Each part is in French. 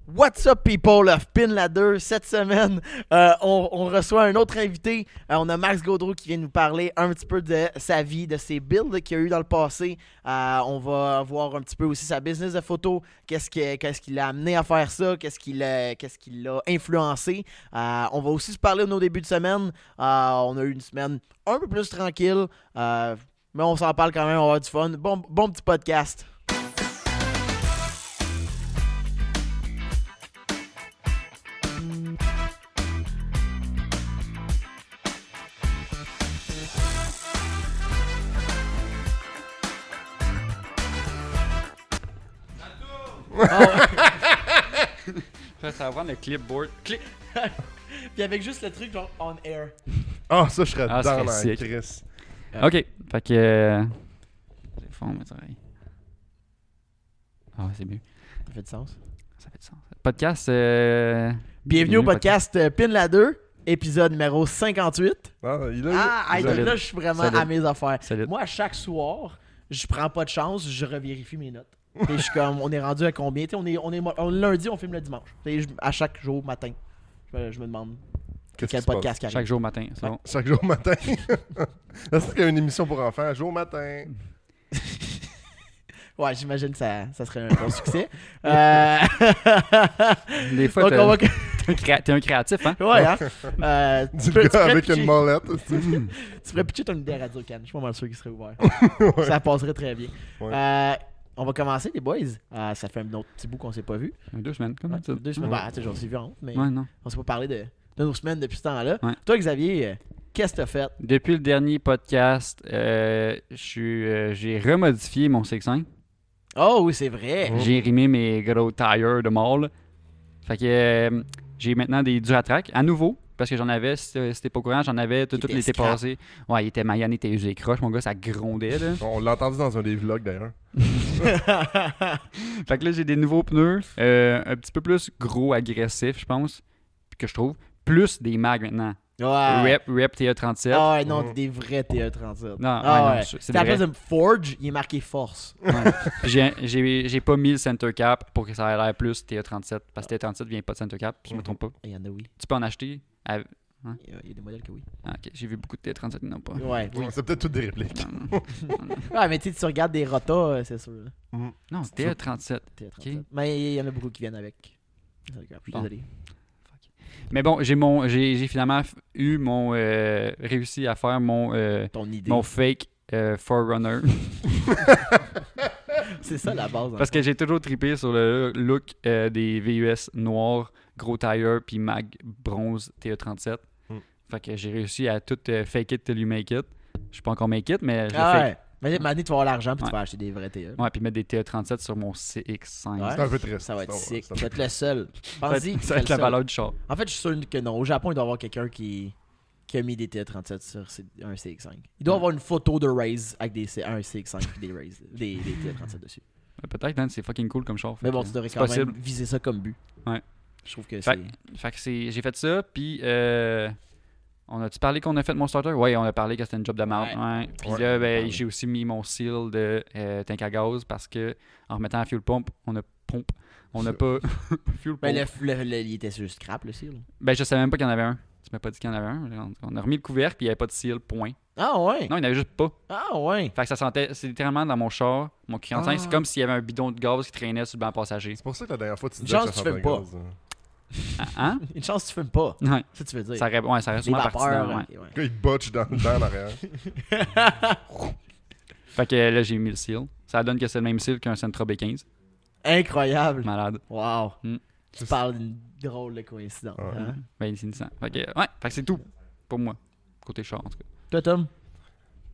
What's up people of Pin Ladder? Cette semaine, on reçoit un autre invité. On a Max Gaudreau qui vient nous parler un petit peu de sa vie, de ses builds qu'il a eu dans le passé. On va voir un petit peu aussi sa business de photo, qu'est-ce qui l'a amené à faire ça, qu'est-ce qui l'a influencé. On va aussi se parler de nos débuts de semaine. On a eu une semaine un peu plus tranquille, mais on s'en parle quand même, on va avoir du fun. Bon petit podcast. Ça va prendre le clipboard. Clic! Puis avec juste le truc genre on air. Ah, ça, je serais Ah, dans ça serait la sick. Chris. Ok, fait que. C'est fond, mes oreilles. Ah, c'est mieux. Ça fait du sens. Ça fait du sens. Podcast. Bienvenue au podcast Pin Ladder, épisode numéro 58. Ah, Solide. Là, je suis vraiment Solide. à mes affaires. Solide. Moi, à chaque soir, je prends pas de chance, je revérifie mes notes. Et je suis comme, on est rendu à combien? Tu sais, on est lundi, on filme le dimanche. Tu sais, à chaque jour matin, je me demande Qu'est-ce quel qui se podcast qui arrive. Chaque jour matin, c'est Ouais. bon. Chaque jour matin. C'est qu'il y a une émission pour enfants, jour matin. Ouais, j'imagine que ça serait un bon succès. Des fois, Donc, on va... t'es un créatif, hein? Ouais, hein? Du tu gars avec pitcher- une molette. Tu ferais pitcher ton idée à Radio Can. Je suis pas mal sûr qu'il serait ouvert. Ouais. Ça passerait très bien. Ouais. On va commencer, les boys. Ça fait un autre petit bout qu'on s'est pas vu. 2 semaines, comme Ouais, ça. 2 semaines. Bah, tu sais, j'en ai vu en honte, mais Ouais, non. on s'est pas parlé de nos semaines depuis ce temps-là. Ouais. Toi, Xavier, qu'est-ce que t'as fait? Depuis le dernier podcast, j'ai remodifié mon CX5. Oh oui, c'est vrai. Oh. J'ai rimé mes gros tires de mall. Fait que j'ai maintenant des Duratrack à nouveau. Parce que j'en avais, si t'es pas au courant, j'en avais tout Qui l'été était scrap. passé. Ouais, il était maillot, il était usé croche, mon gars, ça grondait là. On l'a entendu dans un des vlogs d'ailleurs. Fait que là, j'ai des nouveaux pneus, un petit peu plus gros, agressifs, je pense, que je trouve. Plus des mags maintenant. Ouais. Rep TA37. Ah ouais, non, Mhm. des vrais TA37. Non, Ah ouais, ouais. non, c'est à la vrai. place de Forge, il est marqué Force. Ouais. Puis j'ai pas mis le center cap pour que ça ait l'air plus TA37. Parce que TA37 vient pas de center cap, si je me trompe pas. Il y en a, oui. Tu peux en acheter. Il y a des modèles que oui. Ah, ok, j'ai vu beaucoup de TA37, non pas. Ouais, oui. C'est peut-être toutes des répliques. Non, non. Ouais, mais tu sais, tu regardes des rotas, c'est sûr. là. Non, TA37. TA37. Ok. Mais il y en a beaucoup qui viennent avec. Je suis Bon. désolé. Mais bon, j'ai finalement réussi à faire Ton idée. mon fake Forerunner. C'est ça la base. Parce que j'ai toujours trippé sur le look des VUS noirs, gros tire, puis mag bronze TE37. Mm. Fait que j'ai réussi à tout fake it till you make it. Je suis pas encore make it, mais je le Ah fake. ouais. Mais maintenant, tu vas avoir l'argent puis tu Ouais. vas acheter des vrais TA. Ouais, puis mettre des TE37 sur mon CX5. Ouais. C'est un peu triste. Ça va être C'est un- sick. c'est un Tu vas peu être le seul. Ça va Pense-y. être- tu ça va serais être la le seul. valeur du char. En fait, je suis sûr que non. Au Japon, il doit y avoir quelqu'un qui a mis des TA37 sur un CX5. Il doit y avoir une photo de Raze avec un CX5 et des Raze, des TA37 dessus. Peut-être, man, c'est fucking cool comme char. Mais Fait bon, que tu devrais c'est quand possible. même viser ça comme but. Ouais. Je trouve que Fait- c'est... Fait que j'ai fait ça, puis on a-tu parlé qu'on a fait mon starter? Ouais, on a parlé que c'était une job de merde. Ouais. Ouais. Puis Ouais, là, on a parlé. j'ai aussi mis mon seal de tank à gaz parce que en remettant la fuel pump, on n'a pas fuel pump. Ben, il était sur le scrap, le seal. Ben, je savais même pas qu'il y en avait un. Tu m'as pas dit qu'il y en avait un. On a remis le couvercle, puis il n'y avait pas de seal, point. Ah ouais? Non, il n'y en avait juste pas. Ah ouais? Fait que ça sentait, c'est littéralement dans mon char, mon 45, Ah. c'est comme s'il y avait un bidon de gaz qui traînait sur le banc passager. C'est pour ça que la dernière fois, tu Une disais chance que ça tu sentait fais le pas. gaz, hein. Hein? Une chance que tu fumes pas. Ouais. Ça, tu veux dire. Ça reste Les souvent parti vapeurs. dans, ouais. ok, ouais. Le gars, il botche dans en arrière. Fait que là, j'ai mis le seal. Ça donne que c'est le même seal qu'un Sentra B15. Incroyable. Malade. Wow. Mm. Tu parles d'une drôle de coïncidence. Ouais. Hein? Ben, c'est Nissan. Fait que, ouais, fait que c'est tout pour moi. Côté char, en tout cas. Toi, Tom?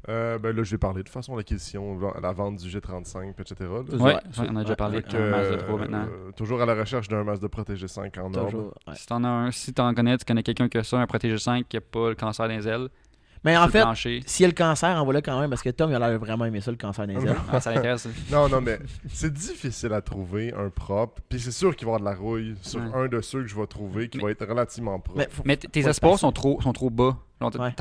Ben là, j'ai parlé de toute façon de l'acquisition, la vente du G35, etc. là. Toujours. Ouais, Ouais, on a déjà parlé Avec, de Mazda 3 maintenant. toujours à la recherche d'un Mazda Protégé 5 en ordre. Toujours. Ouais. Si t'en as un, si t'en connais, tu connais quelqu'un qui a ça, un Protégé 5 qui a pas le cancer des ailes, Mais en sur le fait, plancher. s'il y a le cancer, envoie-le quand même parce que Tom, il a l'air vraiment aimé ça, le cancer des ailes. Ah, ça l'intéresse. Non, mais c'est difficile à trouver un propre. Puis c'est sûr qu'il va y avoir de la rouille sur Ouais. un de ceux que je vais trouver qui Mais- va être relativement propre. Mais, faut- Mais tes faut espoirs être sont trop bas. Genre, Ouais.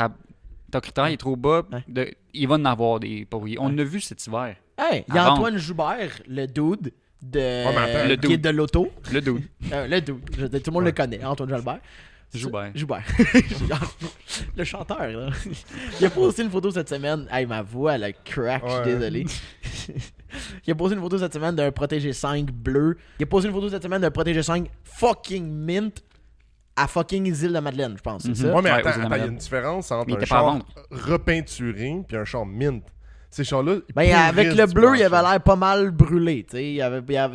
ton critère est trop bas. Ouais. Il va en avoir des pourris. On Ouais. l'a vu cet hiver. Hey, il y a à vendre. Antoine Joubert, le dude. mais attends. Le guide de l'auto. Le dude. Le dude. Tout le monde le connaît, Antoine Jalbert. Joubert. Joubert. Le chanteur, là. Il a posté une photo cette semaine. Hey, ma voix, elle a crack, je suis désolé. Il a posté une photo cette semaine d'un Protégé 5 bleu. Il a posté une photo cette semaine d'un Protégé 5 fucking mint à fucking île de Madeleine, je pense. C'est ça? Ouais, mais Ouais, attends, aux îles de il y a Madeleine. une différence Mais entre il un était pas à char vendre. repeinturé puis un char mint. Ces chars-là, ils Ben, avec pourrissent le du bleu, il plancher. avait l'air pas mal brûlé. Tu sais,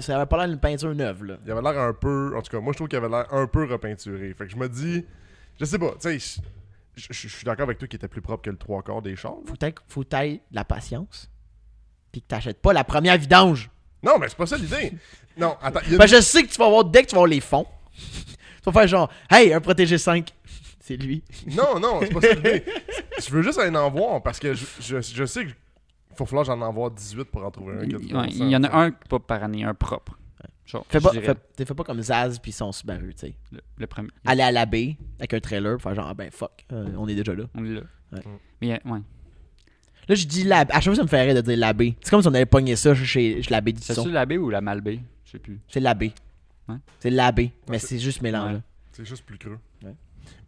ça avait pas l'air d'une peinture neuve, là. Il avait l'air un peu... En tout cas, moi, je trouve qu'il avait l'air un peu repeinturé. Fait que je me dis... Je sais pas, tu sais... Je suis d'accord avec toi qu'il était plus propre que le 3/4 des chars. là. Faut t'aille de la patience. Puis que t'achètes pas la première vidange. Non, mais c'est pas ça l'idée. Non, attends. il y a Ben, une- je sais que tu vas avoir, dès que tu vas avoir les fonds, tu vas faire genre, hey, un Protégé 5. C'est lui. Non, c'est pas ça l'idée. Je veux juste en voir parce que je sais qu'il faut falloir que j'en envoie 18 pour en trouver un. qui a du bon Ouais, sens, il y en a tu sais. un pas par année, un propre. Genre, Fais je pas, dirais fais pas comme Zaz puis son Subaru, tu sais. le premier. Aller à la baie avec un trailer, faire genre, ah ben fuck, on est déjà là. On est là. Ouais. Mais ouais. Là, je dis la. À chaque fois, ça me ferait rire de dire la baie. C'est comme si on avait pogné ça chez la baie du C'est-tu son. la baie ou la Malbaie? Je sais plus. C'est la baie. Ouais. C'est la baie, mais c'est- c'est juste mélange. Ouais. C'est juste plus creux. Ouais.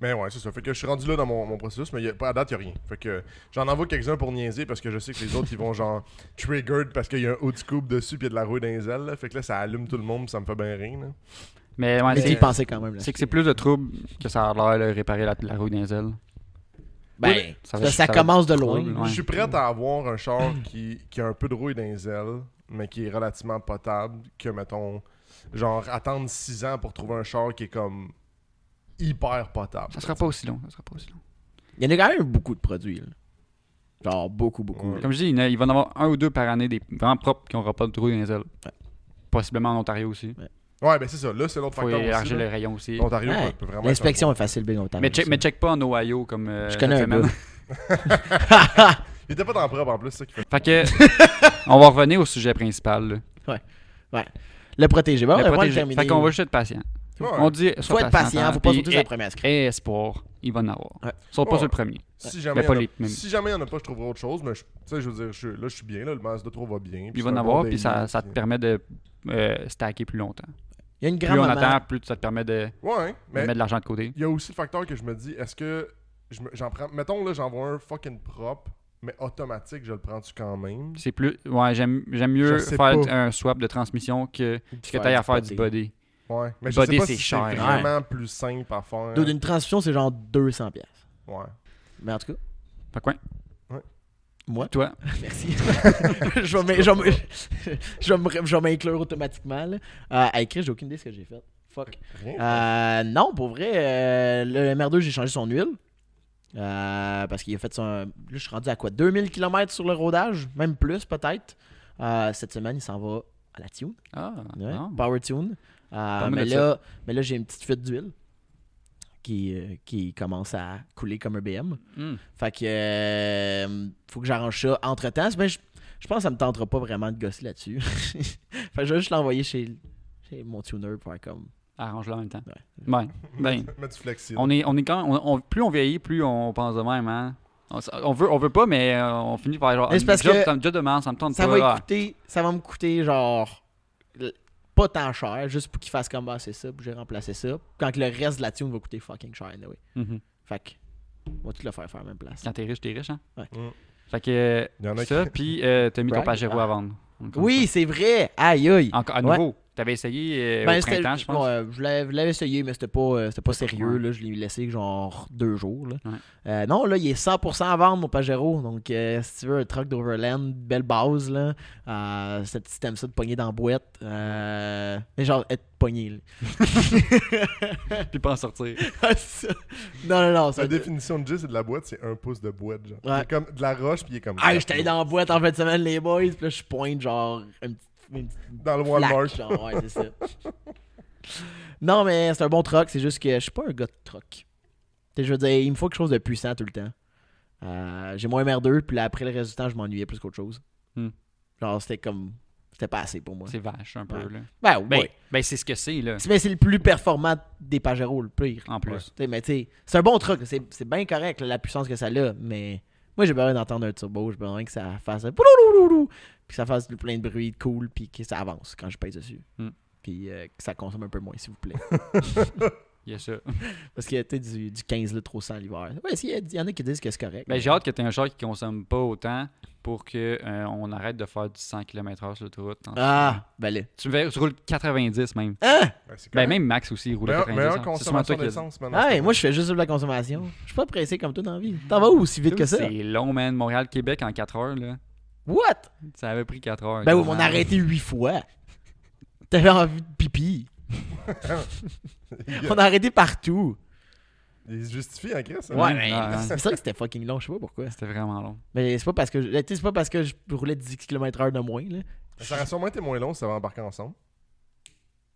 Mais ouais, c'est ça. Fait que je suis rendu là dans mon processus, mais à date, il n'y a rien. Fait que j'en envoie quelques-uns pour niaiser parce que je sais que les autres, ils vont genre triggered parce qu'il y a un haut de scoop dessus puis il y a de la rouille dans les ailes. Là. Fait que là, ça allume tout le monde puis ça me fait bien rien. Là. Mais ouais, Mais c'est t'y pensais quand même. Là. c'est que c'est plus de trouble que ça a l'air de réparer la roue dans les ailes. Ben, ça va- ça ça va commence de être loin. trouble, ouais. Je suis prêt à avoir un char qui a un peu de rouille dans les ailes, mais qui est relativement potable, que mettons, genre attendre 6 ans pour trouver un char qui est comme hyper potable. Ça sera pas aussi long. Il y en a quand même beaucoup de produits. Là. Genre, beaucoup. Ouais. Comme je dis, il va en avoir un ou deux par année des vraiment propres qui n'auront pas de roue dans les ailes. Ouais. Possiblement en Ontario aussi. Ouais, ben c'est ça. Là, c'est l'autre Faut facteur aussi. élargir là. le rayon aussi. L'Ontario Ouais. peut vraiment L'inspection être est facile, bien autant. Mais check pas en Ohio comme Je connais cette un semaine. gars. Il était pas dans le propre en plus, c'est ça qui fait. Fait que, on va revenir au sujet principal. Là. Le protéger. Bon, Le on va le protéger. terminer. Fait qu'on va juste être patient. Ouais. On dit, Faut être patient, faut pas puis sauter sur la première script. et espoir, il va en avoir. Ouais. Saute pas Ouais. sur le premier. Si jamais Mais pas il y en a- les mêmes. si jamais il y en a pas, je trouverai autre chose, mais tu sais, je veux dire, là, je suis bien, là, le Mazda 3 va bien. Il va en avoir, puis ça te permet de stacker plus longtemps. Il y a une Plus on grand-maman. attend, plus ça te permet de Ouais, mais mettre de l'argent de côté. il y a aussi le facteur que je me dis, est-ce que j'en prends, mettons là, j'envoie un fucking propre, mais automatique, je le prends-tu quand même? C'est plus. Ouais, j'aime mieux Je sais faire pas. un swap de transmission que Faire t'ailles à du faire du body. body. Ouais, mais je Body, sais pas c'est si cher. c'est vraiment plus simple à faire. Dude, une transmission, c'est genre 200$. Ouais. Mais en tout cas, Fait quoi? moi, Toi, merci. je vais m'inclure automatiquement. Là. À écrire, j'ai aucune idée de ce que j'ai fait. Fuck. Rien. Non, pour vrai, le MR2, j'ai changé son huile. Parce qu'il a fait son. Là, je suis rendu à quoi 2000 km sur le rodage, même plus peut-être. Cette semaine, il s'en va à la tune. ah, Ouais, non. Power tune. Parle-moi Mais de là, j'ai une petite fuite d'huile qui commence à couler comme un BM. Hmm. Fait que faut que j'arrange ça entre temps. Mais je pense que ça me tentera pas vraiment de gosser là-dessus. Fait que je vais juste l'envoyer chez mon tuner pour faire comme. Arrange-le en même temps. Ouais. Ouais. Ben, Mets du flexible. on est quand plus on vieillit, plus on pense de même, hein. On veut pas, mais on finit par genre. Mais c'est parce job, que job de merde, ça me tente Ça pas. va me coûter genre pas tant cher, juste pour qu'il fasse comme c'est ça, puis j'ai remplacé ça. Quand que le reste de la tune va coûter fucking cher anyway. Mhm. Fait que on va tout le faire à la même place. Quand t'es riche, hein. Ouais. Mm. Fait que Il y en a ça, qui- puis t'as mis ton Brag. Pajero Ah. à vendre. Encore Oui, c'est vrai. Aïe aïe. Encore à nouveau. T'avais essayé Ben, au printemps, je pense. ouais, je l'avais essayé, mais c'était pas sérieux. Ouais. Là. Je l'ai laissé genre 2 jours. Là. Ouais. Non, là, il est 100% à vendre, mon Pajero. Donc, si tu veux un truck d'Overland, belle base, là. Si t'aimes ça de pogner dans la boîte. Mais genre, être pogné. Là. Puis pas en sortir. Ça- non. Ça, La définition de Jay, c'est de la boîte, c'est un pouce de boîte, genre. Ouais. Il est comme de la roche, puis il est comme. Ah, j'étais allé dans la boîte en fin de semaine, les boys. Puis là, je pointe genre une petite Dans le Walmart. flaque, genre, ouais, c'est ça. Non, mais c'est un bon truck. C'est juste que je suis pas un gars de truck. Tu sais, je veux dire, il me faut quelque chose de puissant tout le temps. J'ai mon MR2, puis là, après le reste du temps, je m'ennuyais plus qu'autre chose. Hmm. Genre, c'était pas assez pour moi. C'est vache un peu, Ouais. là. Ben, Ben, ouais. ben, c'est ce que c'est, là. Mais c'est le plus performant des Pajero, le pire. En plus. Tu sais, mais tu sais, c'est un bon truck. C'est bien correct, là, la puissance que ça a, mais Moi, j'ai besoin d'entendre un turbo. J'ai besoin que ça fasse un pouloulouloulou, puis que ça fasse plein de bruit cool, puis que ça avance quand je pèse dessus. Puis que ça consomme un peu moins, s'il vous plaît. Yes, ça. Parce qu'il y a peut-être du 15 litres au 100 l'hiver. Ouais, il y en a qui disent que c'est correct. Ben, j'ai hâte que tu aies un char qui consomme pas autant pour qu'on arrête de faire du 100 km/h sur l'autoroute. Ben là. Tu roules 90 même. Hein? C'est Ben, correct. même Max aussi, il roule à 90. Meilleure C'est sûrement consommation toi qui as- d'essence maintenant. Ah, moi, je fais juste de la consommation. Je suis pas pressé comme toi dans la vie. T'en vas où aussi vite que ça? C'est long, man. Montréal-Québec en 4 heures, là. What? Ça avait pris 4 heures. Ben oui, mais on a arrêté 8 fois. T'avais envie de pipi. On a arrêté partout. Il se justifie en Chris. Ouais, mais ouais. c'est ça que c'était fucking long, je sais pas pourquoi. C'était vraiment long. Mais c'est pas parce que je roulais 10 km/h de moins, là. Ça aurait sûrement été moins long si ça avait embarqué ensemble.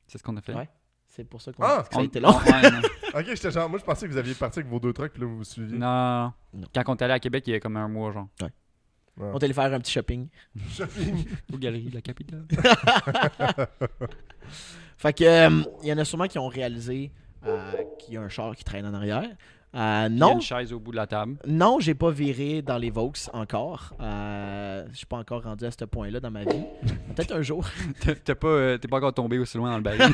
C'est ce qu'on a fait. Ouais. C'est pour ça qu'on Ah! que ça a été long. Ouais, non. Ok, j'étais genre, moi je pensais que vous aviez parti avec vos 2 trucks puis là vous vous suiviez. Non. Non. Quand on est allé à Québec, il y a comme un mois, genre. On est allé faire un petit shopping. Shopping. Aux galeries de la capitale. Fait que, il y en a sûrement qui ont réalisé qu'il y a un char qui traîne en arrière. Il y a Non, une chaise au bout de la table. non, j'ai pas viré dans les Vaux encore. Je suis pas encore rendu à ce point-là dans ma vie. Peut-être un jour. T'es pas encore tombé aussi loin dans le baril.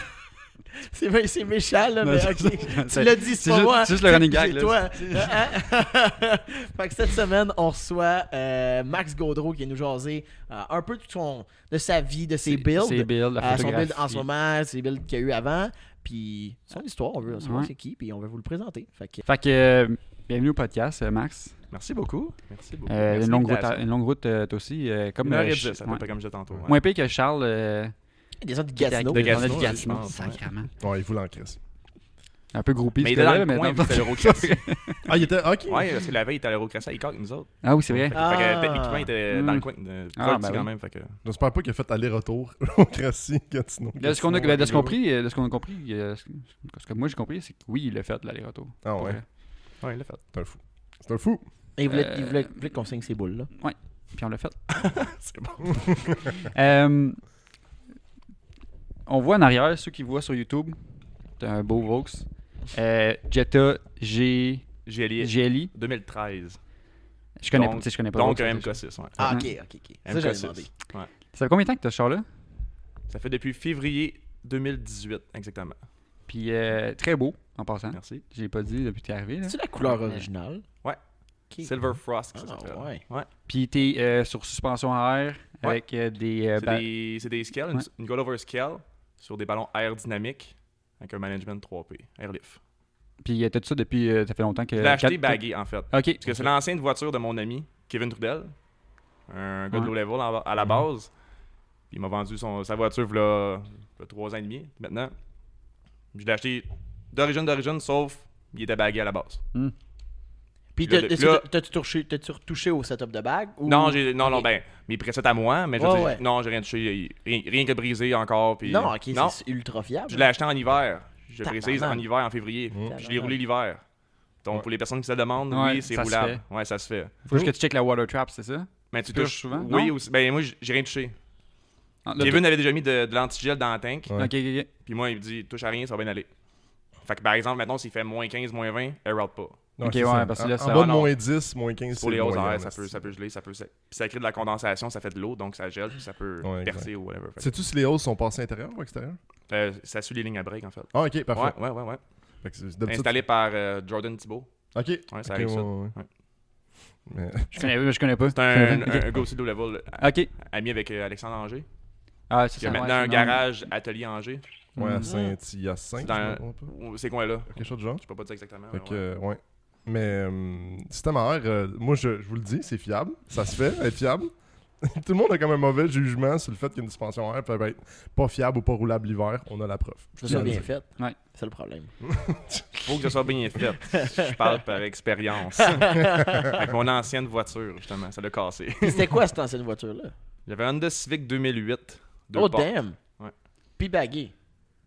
C'est méchant, là, Non, mais c'est ok. ça. Tu l'as dit, c'est pas juste- moi. c'est juste le running gag, C'est là. toi. Fait que cette semaine, on reçoit Max Gaudreau qui est nous jaser un peu de sa vie, de ses builds. Ses builds, la Son build en photographie. ce moment, ses builds qu'il y a eu avant. Puis son histoire, on veut savoir Ouais. c'est qui, puis on va vous le présenter. Fait que, Fait que, bienvenue au podcast, Max. Merci beaucoup. Merci beaucoup. Une Merci longue de route, l'invitation. une longue route toi aussi. Comme 1h10, à peu ouais. près comme je disais tantôt. ouais. Moins pire que Charles. des gens de Gatineau. De Gatineau, on a je Gatineau, pense, ouais. sacrément. Ouais, il voulait en Chris. Un peu groupie. Mais il ce était dans gars-là, le coin, maintenant. puis c'était l'Euroclassé. Ah, il était. Ok. Ouais, parce que la veille, il était à l'Euroclassé à Icac, nous autres. Ah oui, c'est vrai. Fait que Ah. techniquement, il était dans le coin de Ah, ben quand oui. même. Fait que... J'espère pas qu'il a fait aller-retour au Crassi, Gatineau. De ce qu'on a, de ce qu'on a compris, ce que moi j'ai compris, c'est que oui, il l'a fait l'aller-retour. Ah Pour ouais. vrai. Ouais, il l'a fait. C'est un fou. C'est un fou. Et il voulait qu'on signe ses boules, là. Puis on l'a fait. C'est bon. On voit en arrière, ceux qui voient sur YouTube, t'as un beau Vaux. Jetta GLI. 2013. Je connais Donc- pas, tu sais, je connais pas. Donc Vaux, un ça. MK6, ouais. Ah, Ouais. ok. Ça, j'avais MK6. demandé. Ouais. Ça fait combien de temps que t'as ce char-là? Ça fait depuis février 2018, exactement. Puis très beau, en passant. Merci. Je l'ai pas dit depuis que t'es arrivé. Là. C'est la couleur originale. Ouais. Ok. Silver Frost, ça Ah, s'appelle. ouais. Puis t'es sur suspension à air avec des... C'est des scales, Ouais. une Gold Over Scale sur des ballons aérodynamiques avec un management 3P, Airlift. Puis t'as tout ça depuis... ça fait longtemps que... Je l'ai acheté quatre- bagué, en fait. OK. Parce que c'est l'ancienne voiture de mon ami, Kevin Trudel, un gars de Ouais. low level à la base. Puis il m'a vendu sa voiture il y a 3 ans et demi maintenant. Je l'ai acheté d'origine, sauf il était bagué à la base. Puis Là, là- t'as-tu retouché au setup de bague? Ou... Non, Ok. ben, mes presets à moi, mais je Ouais, veux dire, ouais. non, j'ai rien touché, rien que brisé encore. Puis, Non, ok, non, c'est ultra fiable. je l'ai acheté en hiver. Je Tabarnak. précise, en hiver, en février. Mm. Je l'ai roulé l'hiver. Donc, Ouais. pour les personnes qui se le demandent, Ouais, oui, c'est ça se roulable. Ouais, ça se fait. Faut juste que tu checkes la water trap, c'est ça? Mais tu touches touches souvent? Oui, Non? aussi. Ben, moi, j'ai rien touché. Ah, là, Kevin avait déjà mis de l'antigel dans le tank. Ouais. OK. Puis moi, il me dit, touche à rien, ça va bien aller. Fait que par exemple, maintenant, s'il fait moins 15, moins 20, air route pas. Non, Ok, c'est ouais, ça. parce que là, En ça- bas de non. moins 10, moins 15, Pour les c'est hausses moyen, airs, là, ça peut geler, puis ça crée de la condensation, ça fait de l'eau, donc ça gèle, puis ça peut Ouais, percer ou whatever. Fait que, Sais-tu si les hausses sont passées intérieures ou extérieures? ça suit les lignes à break, en fait. Ah, ok, parfait. Ouais. Fait que c'est d'habitude- Installé par Jordan Thibault. Ok. Ouais, ça Ok, arrive ça. ouais. Ouais. Mais- Je connais pas. C'est un go low level, OK. ami avec Alexandre Angers. Ah, c'est Il y a ça. maintenant ouais, un non. garage atelier Angers. Ouais, à Mm. Saint-Hyacinthe, C'est je dans- me trompe pas. Ces coins-là. Quelque chose du genre. Je peux pas dire exactement. Fait mais que, ouais. ouais. Mais système à air, moi je vous le dis, c'est fiable. Ça se fait, être fiable. Tout le monde a comme un mauvais jugement sur le fait qu'une suspension à air peut être pas fiable ou pas roulable l'hiver. On a la preuve. C'est ça bien fait. Ouais. C'est le problème. Faut que ce soit bien fait. Je parle par expérience. Avec mon ancienne voiture, justement, ça l'a cassé. Puis c'était quoi cette ancienne voiture-là? J'avais un Honda Civic 2008. deux Oh, portes. damn! Ouais. Puis bagué.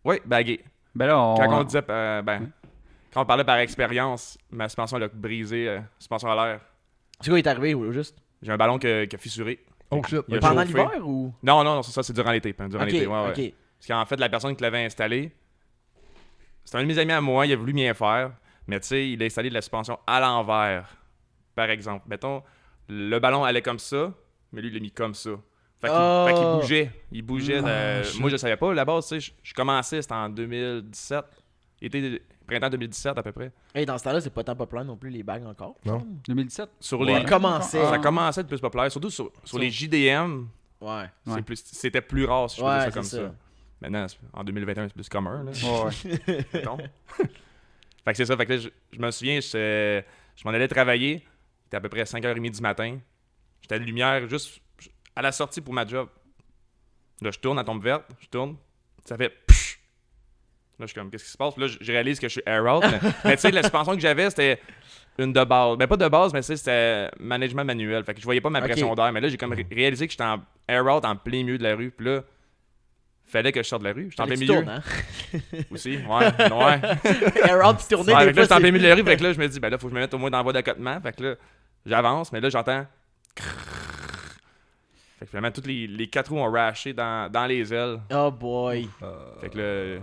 Oui, bagué. Ben là, Quand on disait, quand on parlait par expérience, ma suspension elle a brisé, suspension à l'air. C'est quoi qui est arrivé, ou juste? J'ai un ballon qui a fissuré. Oh shit. Il a Pendant chauffé. l'hiver ou? Non, c'est ça, c'est durant l'été. Durant Ok, l'été, ouais. ok. Parce qu'en fait, la personne qui l'avait installé, c'était un de mes amis à moi, il a voulu bien faire, mais tu sais, il a installé de la suspension à l'envers. Par exemple, mettons, le ballon allait comme ça, mais lui, il l'a mis comme ça. Fait qu'il bougeait. Il bougeait. Moi, je savais pas. La base, tu sais, je commençais, c'était en 2017. Printemps 2017 à peu près. Et dans ce temps-là, c'est pas tant populaire non plus, les bagues encore. Non. 2017. Sur les... Ça commençait à être plus populaire. Surtout sur les JDM, Ouais. c'était plus rare si je faisais ça Ouais, comme c'est ça. ça. Maintenant, en 2021, c'est plus commun. Là. Ouais. Mettons. Fait que c'est ça. Fait que là, je me souviens, je m'en allais travailler. C'était à peu près 5h30 du matin. J'étais à la lumière juste à la sortie pour ma job. Là, je tourne, elle tombe verte. Je tourne. Ça fait psh! Là, je suis comme, qu'est-ce qui se passe? Puis là, je réalise que je suis air out. Mais tu sais, la suspension que j'avais, c'était une de base. Ben, pas de base, mais c'était management manuel. Fait que je voyais pas ma pression d'air. Mais là, j'ai comme réalisé que j'étais en air out en plein milieu de la rue. Puis là, fallait que je sorte de la rue. J'étais en plein milieu. Tournes, hein? Aussi, ouais. Air out, puis tourner, Ouais, des fait que là, fois, j'étais en plein c'est... milieu de la rue. Fait que là, je me dis, ben là, faut que je me mette au moins dans la voie d'accotement. Fait que là, j'avance, mais là, j'entends. Fait que finalement, toutes les 4 roues ont rashé dans les ailes. Oh boy. Fait que là,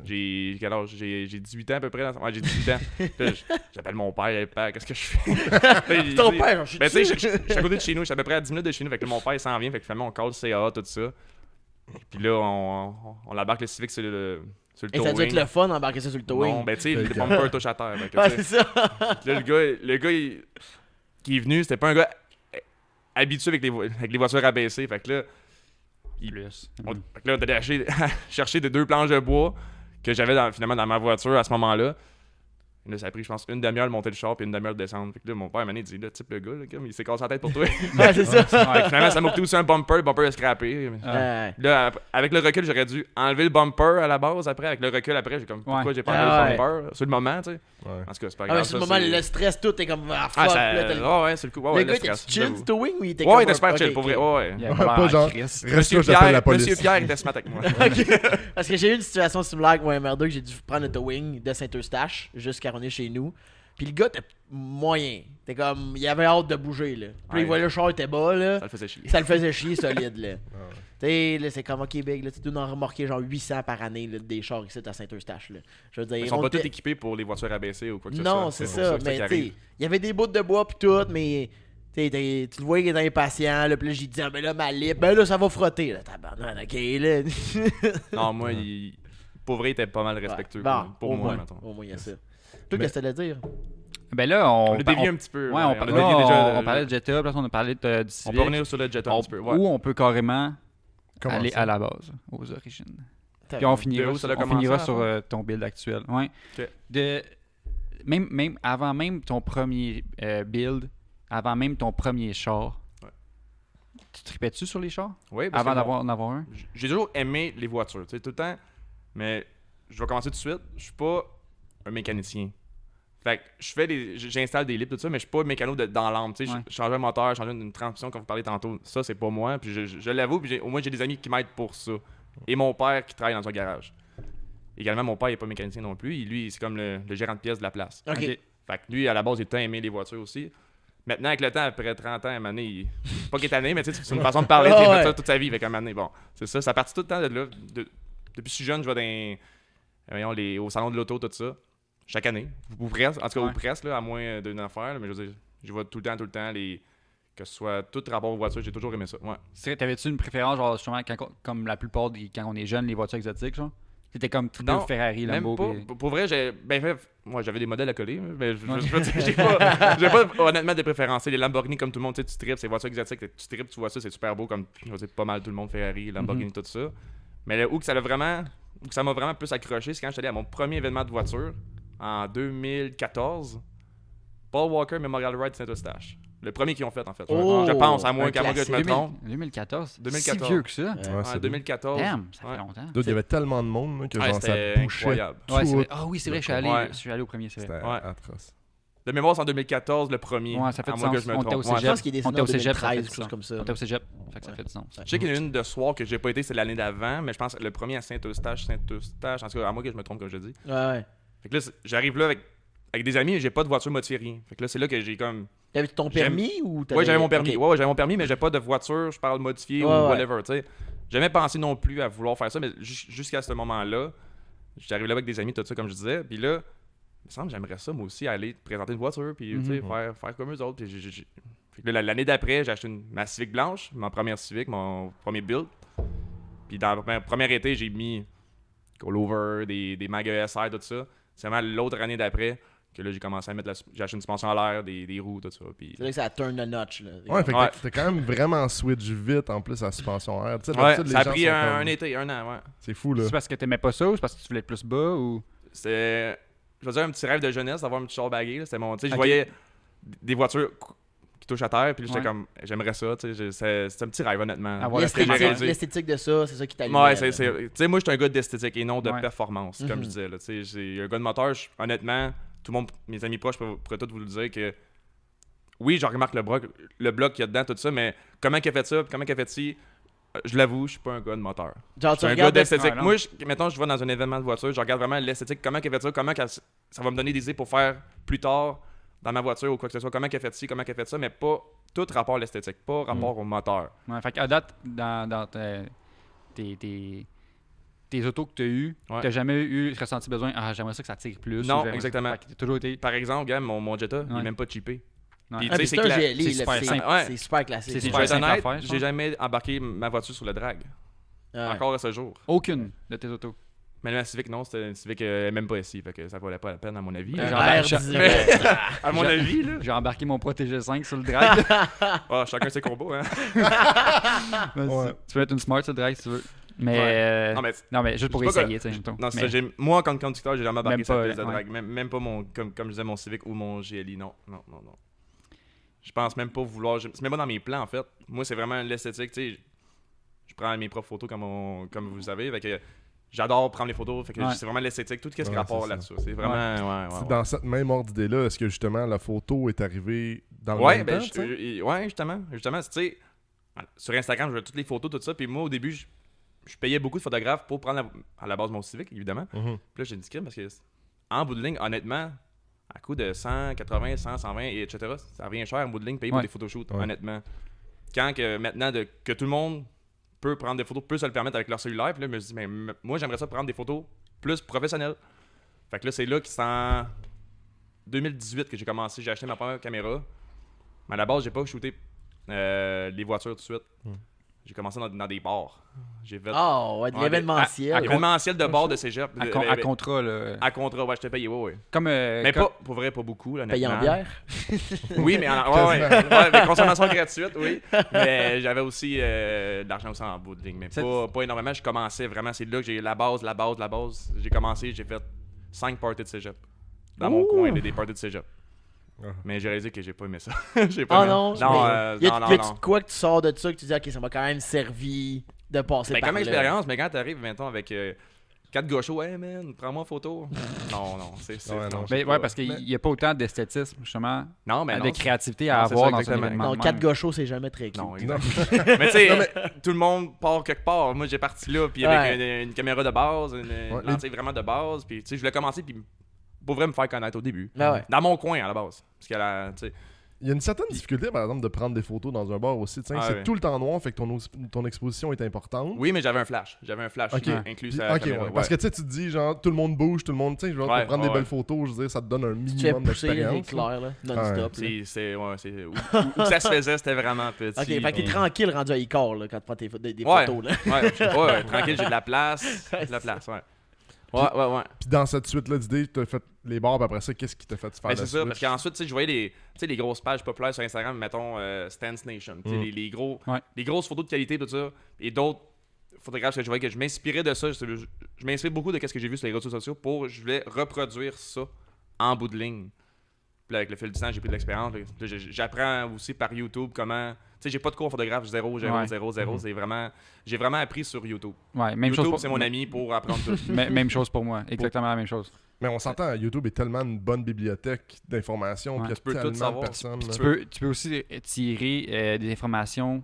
j'ai quel âge? J'ai 18 ans à peu près. Ouais, j'ai 18 ans. Là, j'appelle mon père, hey, père, qu'est-ce que je fais? Ton père, je suis Ben, tu sais, dessus. je suis à côté de chez nous, je suis à peu près à 10 minutes de chez nous. Fait que là, mon père, il s'en vient. Fait que finalement, on call le CA, tout ça. Puis là, on embarque le Civic sur le Et ça a dû être towing. le fun d'embarquer ça sur le towing. Non, ben, tu sais, le bumper touche à terre. Fait que, Ouais, tu sais, c'est ça. là, le gars qui est venu, c'était pas un gars habitué avec les voitures abaissées. Fait que là, fait que là, on est allé chercher des 2 planches de bois que j'avais finalement dans ma voiture à ce moment-là. Et là, ça a pris, je pense, une demi-heure de monter le char et une demi-heure de descendre. Fait que là, mon père m'a dit, là, type le gars, là, comme, il s'est cassé la tête pour toi. Ouais, c'est ça. Ouais, finalement, ça m'a coûté aussi un bumper. Le bumper est scrappé. Ouais. Là, avec le recul, j'aurais dû enlever le bumper à la base après. Avec le recul après, j'ai comme, pourquoi j'ai pas enlevé le bumper sur le moment, tu sais. Ouais. En tout cas, c'est pas Ah, grave. mais sur le ça, moment, c'est- le stress, tout est comme, ah, fuck. Ah, ça... là, t'as le- ouais, c'est le coup. Ouais, le ouais, gars, stress, était chill j'avoue. du towing ou il était Ouais, il était un- super chill, ok, pour ok. vrai. Ouais. Il a Pas l'air genre, Chris. reste Monsieur là, j'appelle la Pierre, Monsieur police. Pierre était smart avec moi. Ok. Parce que j'ai eu une situation similaire avec mon MR2 que j'ai dû prendre le towing de Saint-Eustache jusqu'à on est chez nous. Puis le gars était moyen. T'es comme, il avait hâte de bouger là. Puis Ouais. il voyait le char était bas là. Ça le faisait chier. Ça le faisait chier solide là. Tu sais, là, c'est comme, ok, big, là, tu dois en remorquer genre 800 par année là, des chars ici à Saint-Eustache là. Je veux dire, Ils sont on pas tous était- équipés pour les voitures abaissées ou quoi que ce soit. Non, c'est pour ça. que Mais qui tu sais, arrive. il y avait des bouts de bois pis tout, mais tu le voyais qu'il était impatient. Là, puis là, j'ai dit, ah, ben là, ma lip, ben là, ça va frotter. Là, tabarnak, ok, là. Non, moi, pour vrai, il était pas mal respectueux. Bon, pour au moi, moins, mettons. au moins, il y a ça. Toi, qu'est-ce que t'allais dire? Ben là, On a dévié un petit peu. Ouais, on, a par- dévié là, déjà- on parlait de Jetta, puis là, on a parlé du On Civic. peut revenir sur le Jetta un petit peu. Ouais. Ou on peut carrément Comment aller ça? à la base, aux origines. Puis on finira, De où ça a on commencé, finira à sur la ton build actuel. Ouais. Ok. Même avant même ton premier build, avant même ton premier char, Ouais. tu tripais-tu sur les chars Oui, parce avant que d'en avoir un? j'ai toujours aimé les voitures, tu sais, tout le temps. Mais je vais commencer tout de suite. Je suis pas un mécanicien. Fait que j'installe des livres, tout ça, mais je suis pas mécano dans l'âme. Tu sais, Ouais. changer un moteur, changer une transmission, comme vous parlez tantôt, ça, c'est pas moi. Puis je l'avoue, puis au moins, j'ai des amis qui m'aident pour ça. Et mon père qui travaille dans un garage. Également, mon père, il est pas mécanicien non plus. Lui, c'est comme le gérant de pièces de la place. Ok. Ok. Fait que lui, à la base, il a tout le temps aimé les voitures aussi. Maintenant, avec le temps, après 30 ans, à un moment donné, pas qu'il est tanné, mais tu sais, c'est une façon de parler. Ah Il a ouais. fait ça toute sa vie. Fait qu'à un moment donné, bon, c'est ça. Ça partit tout le temps de là. Depuis si jeune, je vais au salon de l'auto, tout ça. Chaque année. Ou presque. En tout cas, Ouais. ou presque, là, à moins d'une affaire. Là, mais je veux dire, je vais tout le temps. Que ce soit tout rapport aux voitures, j'ai toujours aimé ça. Ouais. T'avais-tu une préférence, genre, justement, comme la plupart quand on est jeune, les voitures exotiques, genre? C'était comme triple Non, Ferrari, Même Lambo. pas. puis- Pour vrai, moi, j'avais des modèles à coller, mais je Ouais. veux dire, j'ai pas honnêtement de préférence. Les Lamborghini, comme tout le monde, tu sais, tu tripes, ces voitures exotiques, tu tripes, tu vois ça, c'est super beau, comme je veux dire, pas mal tout le monde, Ferrari, Lamborghini, tout ça. Mais là, où que ça m'a vraiment plus accroché, c'est quand j'étais allé à mon premier événement de voiture, en 2014, Paul Walker Memorial Ride Saint-Eustache. Le premier qu'ils ont fait, en fait. Oh, je pense, à moins un que je me classique. trompe. 2014? 2014. Si vieux que ça? Ouais, En c'est 2014. Damn, ça fait Ouais. longtemps. D'autres, il y avait tellement de monde là, que Ouais, genre, ça c'était bouchait. incroyable. Ouais, c'est vrai. tout. Ah oui, c'est vrai, Ouais. je suis allé au premier, c'est C'était vrai. Ouais. atroce. De mémoire, c'est en 2014, le premier. Ouais, ça fait à du moins que sens. je me On était trompe. au Ouais. Je cégep. pense qu'il est On décédé était en au cégep, ça 2013, fait quelque du chose sens. comme ça. On était au cégep, fait que ça fait du sens. Je sais qu'il y en a une de soir que j'ai pas été, c'est l'année d'avant, mais je pense que le premier à Saint-Eustache, en tout cas, à moins que je me trompe, comme je dis. Ouais. Fait que là, j'arrive là avec des amis et j'ai pas de voiture moitié rien. Fait que là, c'est là que j'ai comme. T'avais ton permis ou t'avais... Ouais, j'avais mon permis. Ok. Ouais, j'avais mon permis, mais j'ai pas de voiture, je parle modifiée ou Ouais, ouais. whatever, tu sais. J'ai jamais pensé non plus à vouloir faire ça, mais jusqu'à ce moment-là, j'arrive là avec des amis, tout ça, comme je disais. Puis là, il me semble que j'aimerais ça, moi aussi, aller présenter une voiture, puis tu sais, faire comme eux autres. Puis Fait que là, l'année d'après, j'ai acheté ma Civic blanche, ma première Civic, mon premier build. Puis dans le premier été, j'ai mis Rollover, des Mag ESR, tout ça. C'est vraiment l'autre année d'après que là, j'ai commencé à mettre j'ai acheté une suspension à l'air, des roues, tout ça. Puis... C'est là que ça turn the notch. Là. Ouais, fait que Ouais. t'as quand même vraiment switch vite en plus à la suspension air. Tu sais, Ouais, d'habitude, les ça a gens pris sont un comme- été, un an, ouais. C'est fou, là. C'est parce que t'aimais pas ça ou c'est parce que tu voulais être plus bas ou. C'était, je veux dire, un petit rêve de jeunesse d'avoir un petit char bagué. Là. C'était mon, tu sais, je Ok. voyais des voitures qui touchent à terre, puis là, j'étais Ouais. comme, j'aimerais ça, tu sais, c'était un petit rêve, honnêtement. Avoir la Ce que j'ai freedom. réalisé. L'esthétique de ça, c'est ça qui t'allume. Ouais, tu sais, moi, je suis un gars d'esthétique et non de Ouais. performance, comme Mhm. je disais, là, tu sais, j'ai un gars de moteur, honnêtement, tout le monde, mes amis proches pourraient tous vous le dire que, oui, je remarque le bloc qu'il y a dedans, tout ça, mais comment il a fait ça, puis comment il a fait ci, je l'avoue, je suis pas un gars de moteur. Genre, Je tu suis un gars regardes d'esthétique. Ah, non. Moi, mettons, je vais dans un événement de voiture, je regarde vraiment l'esthétique, comment il a fait ça, ça va me donner des idées pour faire plus tard dans ma voiture ou quoi que ce soit, comment il a fait ci, comment il a fait ça, mais pas tout rapport à l'esthétique, pas rapport au moteur. Ouais, fait qu'à date, dans tes autos que tu as eues, Ouais. tu jamais ressenti besoin, j'aimerais ça que ça tire plus. Non, ou j'aimerais- exactement. Fait que t'as toujours été. Par exemple, gars, mon Jetta, il Ouais. est même pas cheapé. Ouais. Puis, Ah, puis c'est c'est un clair. GLE, c'est là, super c'est simple. Ouais. c'est super classique. C'est Je super vais être simple à honnête, faire, je j'ai pense. jamais embarqué ma voiture sur le drag. Ouais. Encore à ce jour. Aucune de tes autos. Mais la Civic, non, c'était une Civic même pas ici, fait que ça valait pas la peine à mon avis. Un Genre, air j'ai- direct. À mon avis, là. J'ai embarqué mon Protégé 5 sur le drag. Ah, chacun ses combos, hein. Ouais. Tu peux mettre une Smart sur le drag si tu veux. Mais, Ouais. non, mais juste pour Je sais pas essayer, tu sais. mettons. Non, c'est Mais- ça, moi, comme conducteur, j'ai jamais embarqué Même sur la pas, piste de ouais. drag. Même pas comme je disais, mon Civic ou mon GLI. Non. Je pense même pas vouloir. C'est même pas dans mes plans, en fait. Moi, c'est vraiment l'esthétique. Tu sais, je prends mes propres photos comme vous savez. Fait que j'adore prendre les photos. Fait que Ouais. c'est vraiment l'esthétique. Tout ce qui Ouais, rapport c'est ça. là-dessus. C'est vraiment. Ouais. Dans cette même ordre d'idée-là, est-ce que justement la photo est arrivée dans le Ouais, même ben, temps, tu sais? ouais, justement, tu sais, sur Instagram, je vois toutes les photos, tout ça, puis moi, au début, je payais beaucoup de photographes pour prendre à la base mon Civic, évidemment. Mhm. Puis là, j'ai dit crime parce que, en bout de ligne, honnêtement, à coût de 180, 100, 120, et etc., ça revient cher en bout de ligne, payer pour Ouais. des photoshoots, Ouais. honnêtement. Quand que maintenant, que tout le monde peut prendre des photos, peut se le permettre avec leur cellulaire, puis là, je me suis dit, mais moi, j'aimerais ça prendre des photos plus professionnelles. Fait que là, c'est là que c'est en 2018 que j'ai acheté ma première caméra. Mais à la base, j'ai pas shooté les voitures tout de suite. J'ai commencé dans des bars. J'ai fait Ah, ouais, de l'événementiel. l'événementiel de bar de cégep. À contrat, là. À contrat, ouais, je t'ai payé, ouais. Comme. Mais pas, pour vrai, pas beaucoup, là, Payé en honnêtement. bière. Oui, mais ouais, consommation gratuite, oui. Mais j'avais aussi de l'argent aussi en bout de ligne. Mais pas énormément. Je commençais vraiment, c'est là que j'ai la base. J'ai commencé, j'ai fait 5 parties de cégep. Dans mon coin, des parties de cégep. Mais j'ai réalisé que j'ai pas aimé ça. J'ai pas Ah aimé. non, Non, y a non. de quoi que tu sors de ça que tu dis, ok, ça m'a quand même servi de passer Mais par comme là. expérience, mais quand t'arrives, mettons, avec 4 gauchos, hey man, prends-moi en photo. Non, c'est. Ouais, non. Mais ouais, parce qu'il n'y a pas autant d'esthétisme, justement, Non, mais de non. créativité Non, à c'est avoir ça, dans un exactement. événement. Non, de 4 même. gauchos, c'est jamais très cool. Non, Non. mais tu sais, tout le monde part quelque part. Moi, j'ai parti là, puis avec une caméra de base, une lentille vraiment de base. Puis, tu sais, je voulais commencer, puis pour vraiment me faire connaître au début. Ben ouais. Dans mon coin, à la base. Parce que là, tu sais. Il y a une certaine difficulté, par exemple, de prendre des photos dans un bar aussi. Tu sais, Ah, c'est ouais. tout le temps noir, fait que ton exposition est importante. Oui, mais j'avais un flash. Ok. Inclus Puis- sur la ok, caméra. ouais. Parce que tu sais, tu te dis, genre, tout le monde bouge, tout le monde, tu sais, genre, Ouais, pour prendre ouais, des belles ouais. photos, je veux dire, ça te donne un Tu fais minimum pousser, c'est d'expérience. clair, là, non-stop. là. C'est où ça se faisait, c'était vraiment petit. Ok, fait que t'es tranquille rendu à Icor là, quand tu prends des Ouais. photos. Là. Ouais, tranquille, j'ai de la place. Ouais. Ouais. Puis dans cette suite-là d'idées, tu as fait les bars, puis après ça, qu'est-ce qui t'a fait faire Mais la c'est ça, switch? parce qu'ensuite, tu sais, je voyais les grosses pages populaires sur Instagram, mettons Stance Nation, tu sais, les grosses photos de qualité, tout ça, et d'autres photographes que je voyais que je m'inspirais de ça. Je m'inspire beaucoup de ce que j'ai vu sur les réseaux sociaux je voulais reproduire ça en bout de ligne. Puis là, avec le fil du temps, j'ai pris de l'expérience. Là, j'apprends aussi par YouTube comment. Tu sais, j'ai pas de cours en photographe, 0. C'est vraiment. J'ai vraiment appris sur YouTube. Ouais, même YouTube, chose c'est mon ami pour apprendre tout. Même chose pour moi, exactement la même chose. Mais on s'entend, YouTube est tellement une bonne bibliothèque d'informations, Ouais. puis Tu peux il y a tout tellement de savoir. personnes. là. Tu peux aussi tirer des informations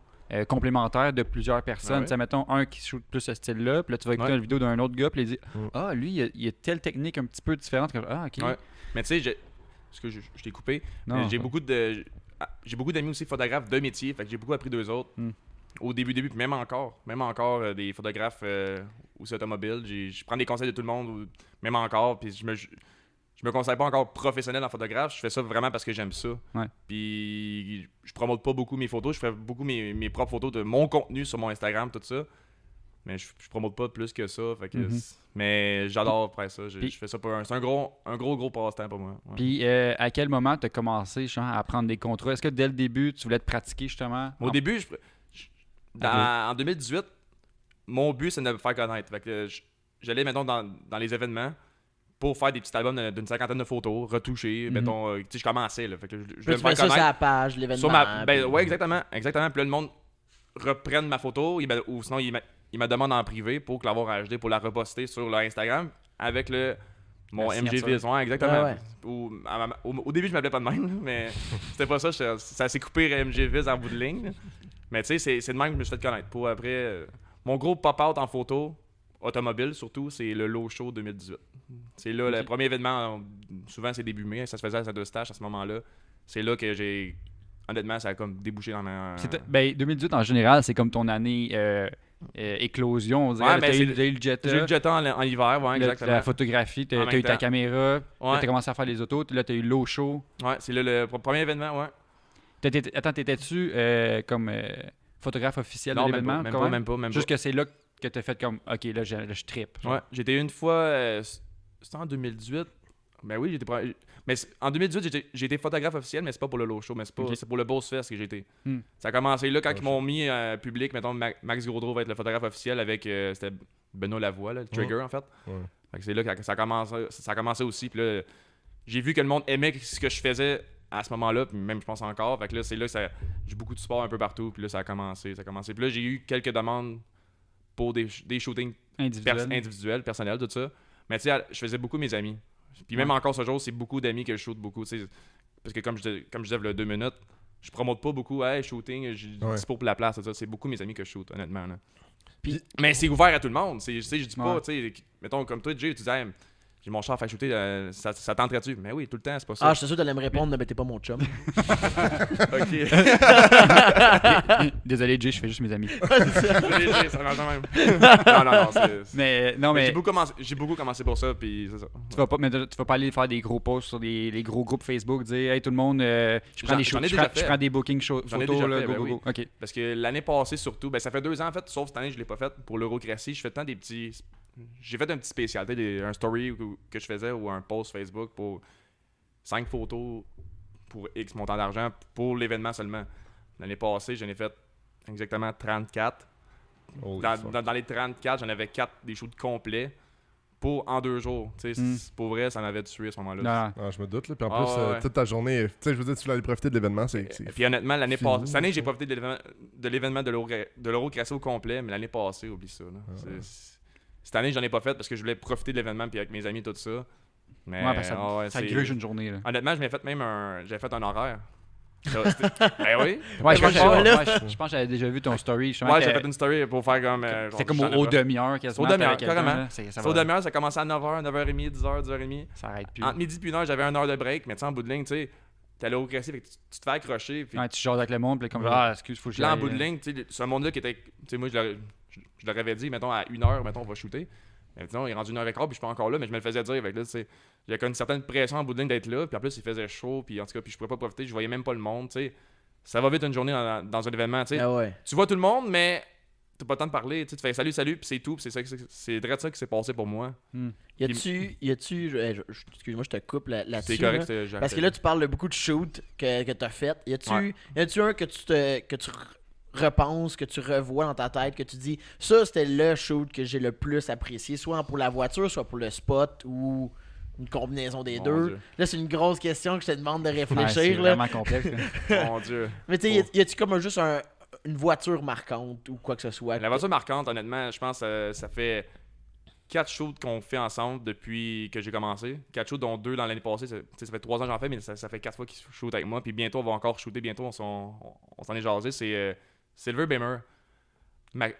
complémentaires de plusieurs personnes. Ah ouais. Tu sais, mettons un qui shoot plus ce style-là, puis là tu vas écouter Ouais. une vidéo d'un autre gars, puis il dit Mm. ah, lui, il y a telle technique un petit peu différente. Ah, ok. Ouais. Mais tu sais, parce que je t'ai coupé, Non, j'ai ouais. beaucoup d'amis aussi photographes de métier, fait que j'ai beaucoup appris d'eux autres. Mm. Au début, puis même encore des photographes aussi automobiles. Je prends des conseils de tout le monde, même encore, puis je me considère pas encore professionnel en photographe. Je fais ça vraiment parce que j'aime ça. Ouais. Puis je promote pas beaucoup mes photos. Je fais beaucoup mes propres photos de mon contenu sur mon Instagram, tout ça. Mais je promote pas plus que ça. Fait que mais j'adore faire ça. Je fais ça pour c'est un gros passe-temps pour moi. Ouais. Puis à quel moment tu as commencé genre, à prendre des contrats? Est-ce que dès le début, tu voulais te pratiquer justement? Au début, en 2018, mon but, c'est de me faire connaître. Fait que j'allais, mettons, dans les événements pour faire des petits albums d'une 50aine de photos, retouchés. Mettons, tu sais, je commençais. Là, fait que je voulais me faire ça sur connaître. la page, l'événement. Sur ouais, exactement. Puis là, le monde reprenne ma photo, ou sinon, il me demande en privé pour l'avoir en HD, pour la reposter sur leur Instagram avec mon MGViz. Ouais, exactement. Ouais. Au début, je m'appelais pas de même, mais c'était pas ça. Ça s'est coupé MGViz en bout de ligne. Mais tu sais, c'est de même que je me suis fait connaître. Pour après, mon gros pop-out en photo, automobile surtout, c'est le Low Show 2018. C'est là, le premier événement, souvent c'est début mai, ça se faisait à Saint-Eustache à ce moment-là. C'est là que j'ai... Honnêtement, ça a comme débouché dans ma... 2018 en général, c'est comme ton année éclosion, on dirait. Ouais, T'as eu le Jetta. J'ai eu le Jetta en hiver, ouais, exactement. La photographie, t'as eu ta caméra, Ouais. là, t'as commencé à faire les autos, là t'as eu Low Show. Ouais, c'est là le premier événement, ouais. Attends, t'étais-tu comme photographe officiel de Non, l'événement? même pas. Juste que c'est là que t'as fait comme, ok, là je trippe. Ouais, j'étais une fois, c'était en 2018. Ben oui, mais en 2018, j'ai été photographe officiel, mais c'est pas pour le Low Show, mais c'est pour le Boss Fest que j'ai été. Ça a commencé là quand ils m'ont mis public, mettons, Max Gaudreau va être le photographe officiel avec, c'était Benoît Lavoie, là, le Trigger en fait. Fait que c'est là que ça a commencé aussi. Puis là, j'ai vu que le monde aimait ce que je faisais à ce moment-là, puis même je pense encore. Fait que là, c'est là que j'ai beaucoup de support un peu partout, puis là, ça a commencé. Puis là, j'ai eu quelques demandes pour des shootings individuels, personnels, tout ça. Mais tu sais, je faisais beaucoup mes amis. Puis même encore ce jour, c'est beaucoup d'amis que je shoot beaucoup. Parce que comme je disais, il y a 2 minutes, je promote pas beaucoup, hey, shooting, j'ai dispo pour la place, tout ça. C'est beaucoup mes amis que je shoot, honnêtement. Là. Mais c'est ouvert à tout le monde. Je dis pas, mettons comme toi, Jay, tu disais, hey, j'ai mon char à faire shooter, ça tenterait-tu? Mais oui, tout le temps, c'est pas ça. Ah, je suis sûr que t'allais me répondre, mais t'es pas mon chum. Ok. Désolé, Jay, je fais juste mes amis. Désolé, Jay, ça marche quand même. Non, mais j'ai beaucoup commencé pour ça, puis c'est ça. Tu vas pas aller faire des gros posts sur les gros groupes Facebook, dire hey tout le monde, je prends des bookings photos, là, go. Ok. Parce que l'année passée surtout, ça fait 2 ans en fait, sauf cette année je l'ai pas fait pour l'Eurocratie. Je fais tant des petits. J'ai fait un petit spécial, un story que je faisais ou un post Facebook pour 5 photos pour X montant d'argent pour l'événement seulement. L'année passée, j'en ai fait exactement 34. Dans les 34, j'en avais 4 des shoots complets en 2 jours. Pour vrai, ça m'avait tué à ce moment-là. Ah, je me doute. Là. Puis en plus, toute ta journée, je veux dire, tu voulais aller profiter de l'événement. Puis honnêtement, l'année passée, cette année, j'ai profité de l'événement de l'Eurocratie au complet, mais l'année passée, oublie ça. Là. Cette année, j'en ai pas fait parce que je voulais profiter de l'événement puis avec mes amis, tout ça. Mais ça gruge une journée. Là. Honnêtement, j'avais fait un horaire. Ben oui. Ouais, je pense que j'avais déjà vu ton story. Ouais, j'ai fait une story pour faire comme. C'était comme au demi-heure quasiment. Au demi-heure, carrément. Au demi-heure, ça commençait à 9h, 9h30, 10h, 10h30. Ça arrête plus. Entre midi et 1h, j'avais 1 heure de break, mais tu sais, en bout de ligne, tu sais, t'es allé au Cressy, fait que tu te fais accrocher. Puis... Ouais, tu jases avec le monde, puis comme excuse, faut que je là, en bout de ligne, tu sais, ce monde-là qui était. Tu sais, moi, je leur avais dit, mettons, à 1h, mettons, on va shooter. Mais maintenant, il est rendu 1h15, puis je suis pas encore là, mais je me le faisais dire. Avec là, tu sais, j'avais une certaine pression en bout de ligne d'être là, puis en plus, il faisait chaud, puis en tout cas, puis je pouvais pas profiter, je voyais même pas le monde, tu sais. Ça va vite une journée dans un événement, tu sais. Ah ouais. Tu vois tout le monde, mais t'as pas le temps de parler, tu fais salut, puis c'est tout, puis c'est direct ça qui s'est passé pour moi. Y a-tu excuse-moi, je te coupe là-dessus. C'est correct, là, parce que là, tu parles de beaucoup de shoots que t'as fait. Y a-tu un que tu repenses, que tu revois dans ta tête, que tu dis ça, c'était le shoot que j'ai le plus apprécié, soit pour la voiture, soit pour le spot ou une combinaison des deux. Dieu. Là, c'est une grosse question que je te demande de réfléchir. C'est là. vraiment complexe. Mon Dieu. Mais tu sais, y a-tu comme juste une voiture marquante ou quoi que ce soit? La voiture marquante, honnêtement, je pense que ça fait 4 shoots qu'on fait ensemble depuis que j'ai commencé. 4 shoots, dont 2 dans l'année passée. Ça fait 3 ans que j'en fais, mais ça fait 4 fois qu'ils shootent avec moi. Puis bientôt, on va encore shooter. Bientôt, on s'en est jasé. C'est Silver Beamer.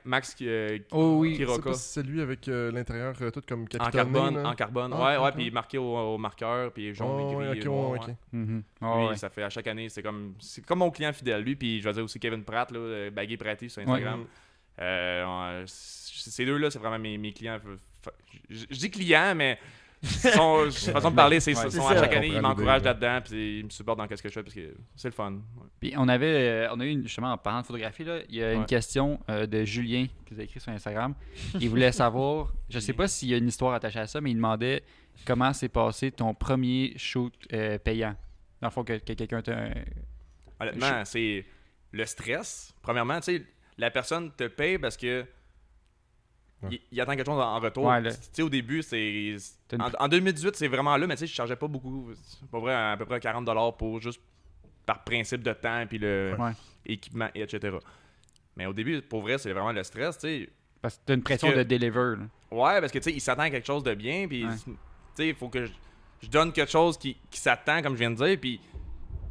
Max Kiroka. C'est lui avec l'intérieur tout comme capitonné. En carbone. Ouais, puis marqué au marqueur, puis jaune et gris. Ok. Ça fait à chaque année, c'est comme mon client fidèle. Lui, puis je vais dire aussi Kevin Pratt, là, Bagué Praty sur Instagram. Ces deux-là, c'est vraiment mes clients. Je dis clients, mais Son façon de parler, c'est Ouais, à c'est chaque ça. année, il Je comprends m'encourage l'idée, là-dedans, puis il me supporte dans ce que je fais parce que c'est le fun. Ouais. Puis on a eu justement en parlant de photographie, là, il y a une Ouais. question de Julien qui nous a écrit sur Instagram. Il voulait savoir, je sais pas s'il y a une histoire attachée à ça, mais il demandait comment s'est passé ton premier shoot payant. Dans le fond, que quelqu'un t'a. Honnêtement, c'est le stress. Premièrement, tu sais, la personne te paye parce que il attend quelque chose en retour. Ouais, là. Tu sais, au début, c'est. T'as une- En 2018, c'est vraiment là, mais tu sais, je chargeais pas beaucoup. C'est pas vrai, à peu près 40$ pour juste par principe de temps, puis le Ouais. équipement, et etc. Mais au début, pour vrai, c'est vraiment le stress, tu sais. Parce que t'as une pression que- de deliver. Là. Ouais, parce que tu sais, il s'attend à quelque chose de bien, puis Ouais. tu sais, il faut que je donne quelque chose qui s'attend, comme je viens de dire, puis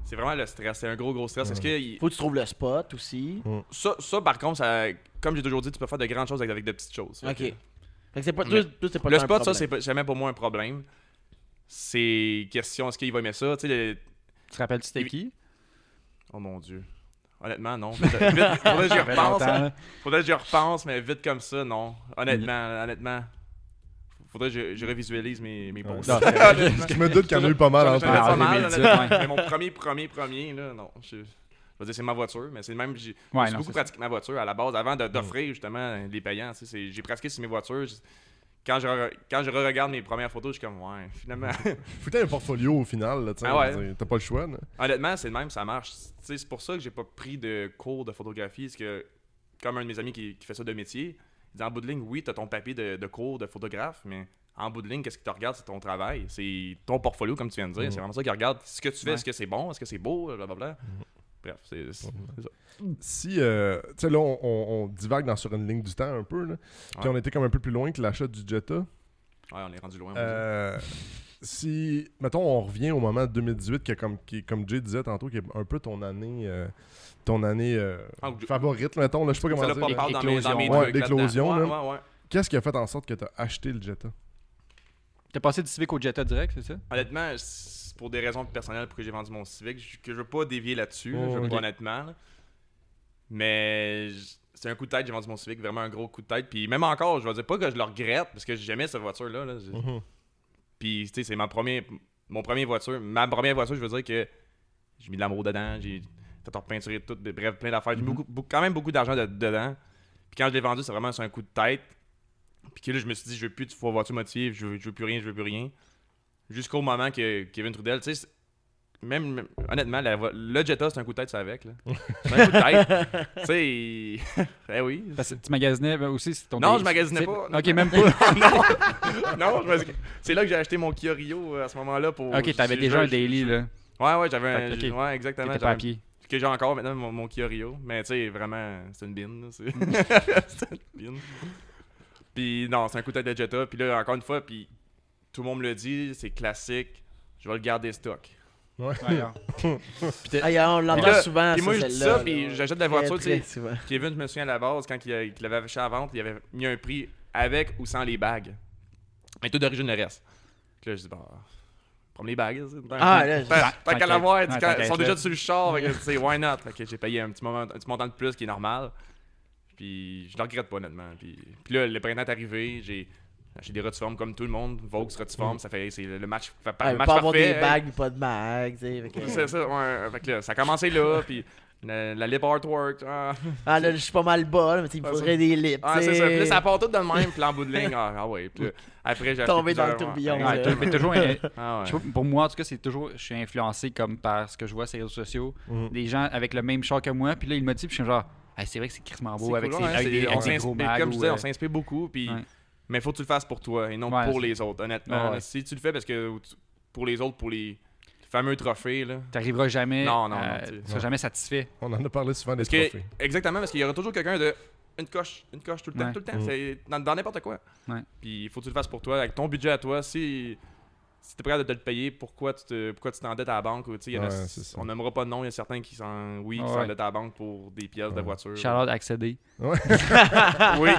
c'est vraiment le stress. C'est un gros stress. Est-ce que Faut que tu trouves le spot aussi. ça, par contre, ça, comme j'ai toujours dit, tu peux faire de grandes choses avec de petites choses. Fait Ok. que- Fait que c'est pas. Mais Toi, c'est pas le un spot, ça, problème. c'est jamais pour moi un problème. C'est question, est-ce qu'il va aimer ça? Tu sais, Tu te rappelles-tu c'était Il- qui? oh mon Dieu. Honnêtement, non. Vite, faudrait que j'y Ça fait repense. longtemps, là. Faudrait que j'y repense, mais vite comme ça, non. Honnêtement. Faudrait que je revisualise mes posts. Non, Je me doute qu'il y en a eu pas mal J'en entre ai Ah, pas en mal, 2018, honnêtement. ouais. Mais mon premier, là, non. Je veux dire, c'est ma voiture, mais c'est le même. J'ai Ouais, j'ai non, beaucoup c'est pratiqué ma voiture à la base, avant d'offrir justement les payants. Tu sais, j'ai pratiqué sur mes voitures. Quand je re-regarde mes premières photos, je suis comme, ouais, finalement. Faut que t'aies un portfolio au final, là, tu sais. Ah ouais. je veux dire, t'as pas le choix, là. Honnêtement, c'est le même, ça marche. Tu sais, c'est pour ça que j'ai pas pris de cours de photographie. Parce que, comme un de mes amis qui fait ça de métier, il dit en bout de ligne, oui, t'as ton papier de cours de photographe, mais en bout de ligne, qu'est-ce qui te regarde, c'est ton travail. C'est ton portfolio, comme tu viens de dire. C'est vraiment ça qui regarde ce que tu fais, Ouais. est-ce que c'est bon, est-ce que c'est beau, blablabla. Bref, c'est ça. Si, tu sais, là, on divague sur une ligne du temps un peu, là. Puis Ouais. on était comme un peu plus loin que l'achat du Jetta. Ouais, on est rendu loin. on va dire. Si, mettons, on revient au moment de 2018, qui est comme Jay disait tantôt, qui est un peu ton année Ah, ou- favorite, mettons, là, je sais pas comment Ça, là, dire. pas là. parle dans mes Éclosion. Ouais, trucs d'éclosion, là-dedans. là. Ouais. Qu'est-ce qui a fait en sorte que t'as acheté le Jetta? T'es passé du Civic au Jetta direct, c'est ça? Honnêtement, c'est pour des raisons personnelles pour que j'ai vendu mon Civic, que je veux pas dévier là-dessus, là, Oh, je veux ok. pas honnêtement. Là. Mais c'est un coup de tête, j'ai vendu mon Civic, vraiment un gros coup de tête. Puis même encore, je vais dire pas que je le regrette, parce que j'aimais cette voiture-là. Là. Mhm. Puis tu sais, c'est ma première voiture. Ma première voiture, je veux dire que j'ai mis de l'amour dedans, j'ai fait repeinturer tout, bref, plein d'affaires. J'ai mis quand même beaucoup d'argent dedans. Puis quand je l'ai vendu, c'est vraiment sur un coup de tête. Puis que là, je me suis dit, je veux plus de voiture motivée, je veux plus rien. Jusqu'au moment que Kevin Trudel, tu sais, même honnêtement, le Jetta, c'est un coup de tête, ça avec. Là. C'est un coup de tête. Tu sais, eh oui. Parce que tu magasinais aussi, c'est ton. Non, je magasinais c'est- pas. Ok, même pas. non, c'est là que j'ai acheté mon Kia Rio à ce moment-là. Ok, t'avais déjà un daily, là. Ouais, j'avais un. Fait que, ok. Ouais, exactement. T'étais j'avais pas à pied. que j'ai encore maintenant mon Kia Rio. Mais tu sais, vraiment, c'est une bine. Là, c'est c'est une bine. Puis non, c'est un coup de tête de Jetta. Puis là, encore une fois, puis tout le monde me le dit, c'est classique. Je vais le garder stock. Ouais. Ouais, alors. On l'entend Puis là- souvent. puis moi, je dis celle-là, ça, puis là. j'achète la Très, voiture, tu sais. très souvent. Kevin, je me souviens à la base, quand il l'avait acheté à vente, il avait mis un prix avec ou sans les bagues. Mais tout d'origine le reste. Puis là, je dis, bah, prends les bagues. Ah, là, Tant qu'à l'avoir, Ouais, ils t'inquiète, sont déjà là. dessus le char, fait que, tu sais, why not? Fait que j'ai payé un petit montant de plus qui est normal. Puis je le regrette pas, honnêtement. Puis là, le printemps est arrivé, j'ai acheté des rotiformes comme tout le monde. Vaux, rotiforme, ça fait, c'est le match, Ouais, le match pas avoir parfait. des bagues, pas de bagues, tu sais. fait que- C'est ça, ouais. Fait que là, ça a commencé là, puis la lip artwork. Ah là, je suis pas mal bas, là, mais tu sais, il me Ah, faudrait des lips. Ah, tu c'est sais. ça. Puis là, ça part tout de même, puis là, en bout de ligne, ah ouais. Puis là, après, j'ai acheté Tomber dans le plusieurs, tourbillon, ouais. là. Mais toujours, Ah ouais. je sais pas, pour moi, en tout cas, c'est toujours. Je suis influencé comme par ce que je vois sur les réseaux sociaux. Mhm. Des gens avec le même char que moi. Puis là, il me dit, puis je suis genre, hey, c'est vrai que c'est crissement beau C'est avec cool, ses ouais, avec c'est- des on avec des s'inspire- gros mais mags. comme je ou, disais, on s'inspire beaucoup, puis ouais. mais faut que tu le fasses pour toi et non Ouais, pour c'est- les autres, honnêtement. Ouais. Si tu le fais parce que pour les autres, pour les fameux trophées, là. T'arriveras jamais. Non, tu tu sais. seras jamais satisfait. On en a parlé souvent des Parce que, trophées. exactement, parce qu'il y aura toujours quelqu'un de une coche tout le temps, Ouais. tout le temps. Mm. C'est dans n'importe quoi. Ouais. Puis il faut que tu le fasses pour toi, avec ton budget à toi. Si si t'es prêt à te le payer, pourquoi tu t'endettes à la banque? Ou, y en a, Ouais, c'est ça. on nommera pas de nom, il y a certains qui s'endettent à la banque pour des pièces de voiture. Charlotte accéder. Ouais. Oui.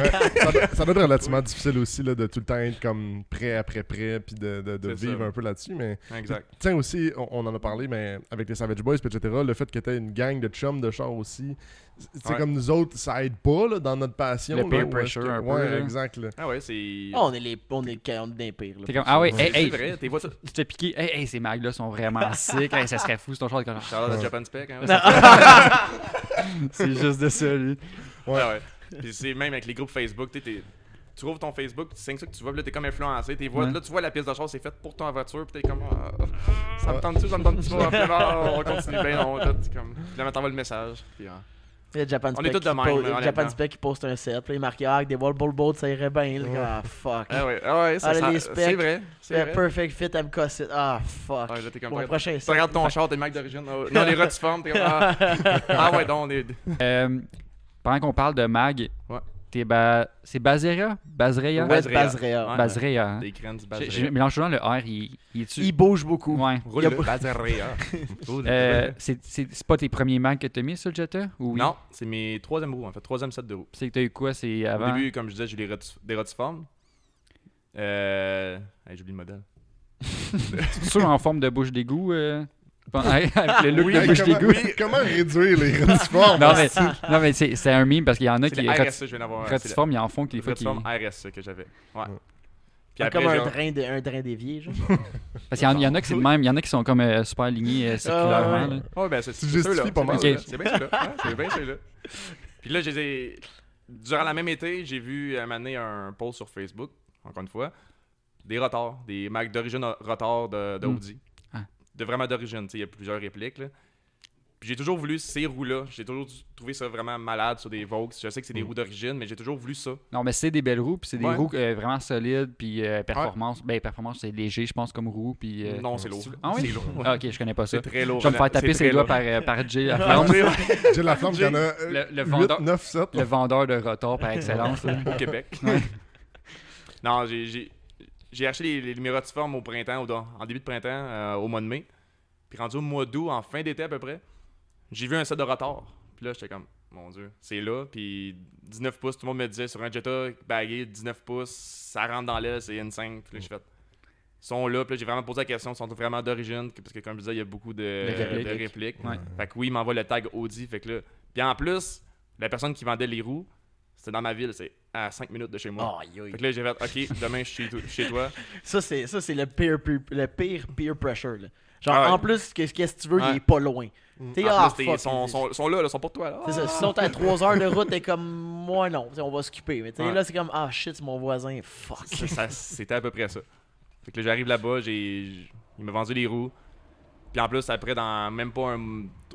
Ça doit être relativement difficile aussi là, de tout le temps être comme prêt après prêt puis de C'est vivre ça. un peu là-dessus. Mais Exact. tiens aussi, on en a parlé, mais avec les Savage Boys, etc., le fait que t'aies une gang de chums de char aussi, c'est Ouais. comme nous autres, ça aide pas là, dans notre passion. Le là, peer où est-ce pressure que- un peu, Ouais, là. exact. Là. Ah ouais, c'est. On est des pires. là, T'es pour comme, ça. ah ouais, Ouais. hey, C'est vrai, tes voitures. tu t'es piqué, hey, ces mags-là sont vraiment sick, hey, ça serait fou, c'est ton char de cochon. Charlotte de Ouais. Japan Spec. Hein, C'est juste de ça, lui. Ouais. Ah ouais. Puis c'est même avec les groupes Facebook, tu ouvres ton Facebook, c'est ça que tu vois, puis là t'es comme influencé, Ouais. là tu vois la pièce de char, c'est faite pour ta voiture, puis t'es comme ça me tente-tu, ça me tente-tu pas, puis là, on continue bien, là, t'es comme, puis là t'envoies le message, puis Il y a Japan On est Spec tous de qui même, po- honnêtement. Japan Spec qui poste un set, puis il est marqué avec des wall boats, ça irait bien. Là, Ouais. ah fuck. ah ouais, Ah, là, les c'est specs. vrai, c'est Fait vrai. Perfect fit MK set. Ah fuck. Ouais, là, t'es comme, Pour le tu prochain set. regardes ton char, t'es le mec d'origine, non, les rotiformes, t'es comme, ah ouais, donc on est... Pendant qu'on parle de mag, Ouais. c'est Bazeria? Bazeria? Ouais, Bazeria. Bazeria. Ouais. Bazeria, hein? Des crânes du Je Bazeria. mélange souvent le R, il est-tu... Il bouge beaucoup. Ouais. Roule y a- le Bazeria. C'est pas tes premiers mags que t'as mis sur le Jetta? Ou oui? Non, c'est mes troisième roues, en fait, troisième set de roues. C'est que t'as eu quoi? C'est Au avant? début, comme je disais, j'ai des rotiformes. J'oublie le modèle. Ceux en forme de bouche d'égout? Avec le look Oui, de hey, bouche comment, d'égout? comment réduire les retiformes? Non, mais c'est un meme parce qu'il y en a C'est qui... les RSE, je viens d'avoir. Rotiformes, ils en font des C'est fois les qui... rotiformes RSE que j'avais. Ouais. Puis Ah, après, comme genre- un drain d'évier, genre. Parce qu'il y en a qui c'est le même, il y en a qui sont comme super alignés circulairement. ouais. là. Ouais, ben c'est Tu ceux-là. justifies pas mal. Ok. C'est bien ceux-là. Ouais, c'est bien ceux-là. Puis là, durant la même été, j'ai vu un moment donné un post sur Facebook, encore une fois, des rotors, des marques d'origine rotors de Audi. Ah. De vraiment d'origine, tu sais, il y a plusieurs répliques, là. Puis j'ai toujours voulu ces roues-là. J'ai toujours trouvé ça vraiment malade sur des Vaux. Je sais que c'est des roues d'origine, mais j'ai toujours voulu ça. Non, mais c'est des belles roues, puis c'est des Ouais. roues vraiment solides, puis performance. Ben, performance, c'est léger, je pense, comme roue. Puis, Non, c'est lourd. Ah oui? C'est lourd. Ah, ok, je connais pas ça. C'est très lourd. Je vais me faire taper C'est ses très doigts lourd. par Jay à Ah, flamme. J'ai la flamme, il y en a Le 8, vendeur, 9, 7. le vendeur de rotor par excellence. là. Au Québec. Non, j'ai acheté mes rotiformes au printemps, en début de printemps, au mois de mai. Puis rendu au mois d'août, en fin d'été à peu près, j'ai vu un set de rotor. Puis là, j'étais comme, mon Dieu, c'est là. Puis 19 pouces, tout le monde me disait sur un Jetta bagué, 19 pouces, ça rentre dans l'aile, c'est N5. Puis là, j'ai fait, ils sont là. Puis là, j'ai vraiment posé la question, ils sont vraiment d'origine. Parce que, comme je disais, il y a beaucoup de répliques. Ouais. Fait que oui, il m'envoie le tag Audi. Fait que là, puis en plus, la personne qui vendait les roues, c'était dans ma ville, c'est à 5 minutes de chez moi. Aïe, aïe. Fait que là, j'ai fait, OK, demain, je suis chez toi. Ça, c'est le pire peer pressure. Là. Genre, Ah ouais. en plus, qu'est-ce que tu veux, Ouais. il est pas loin. T'es En ah, plus, fuck. ils sont là, ils sont pour toi. Là. C'est ça, si sont à 3 heures de route, t'es comme, moi non, t'sais, on va s'occuper. Mais t'sais, Ouais. là, c'est comme, ah shit, c'est mon voisin, fuck. C'était à peu près ça. Fait que là, j'arrive là-bas, il m'a vendu les roues. Puis en plus, après, dans même pas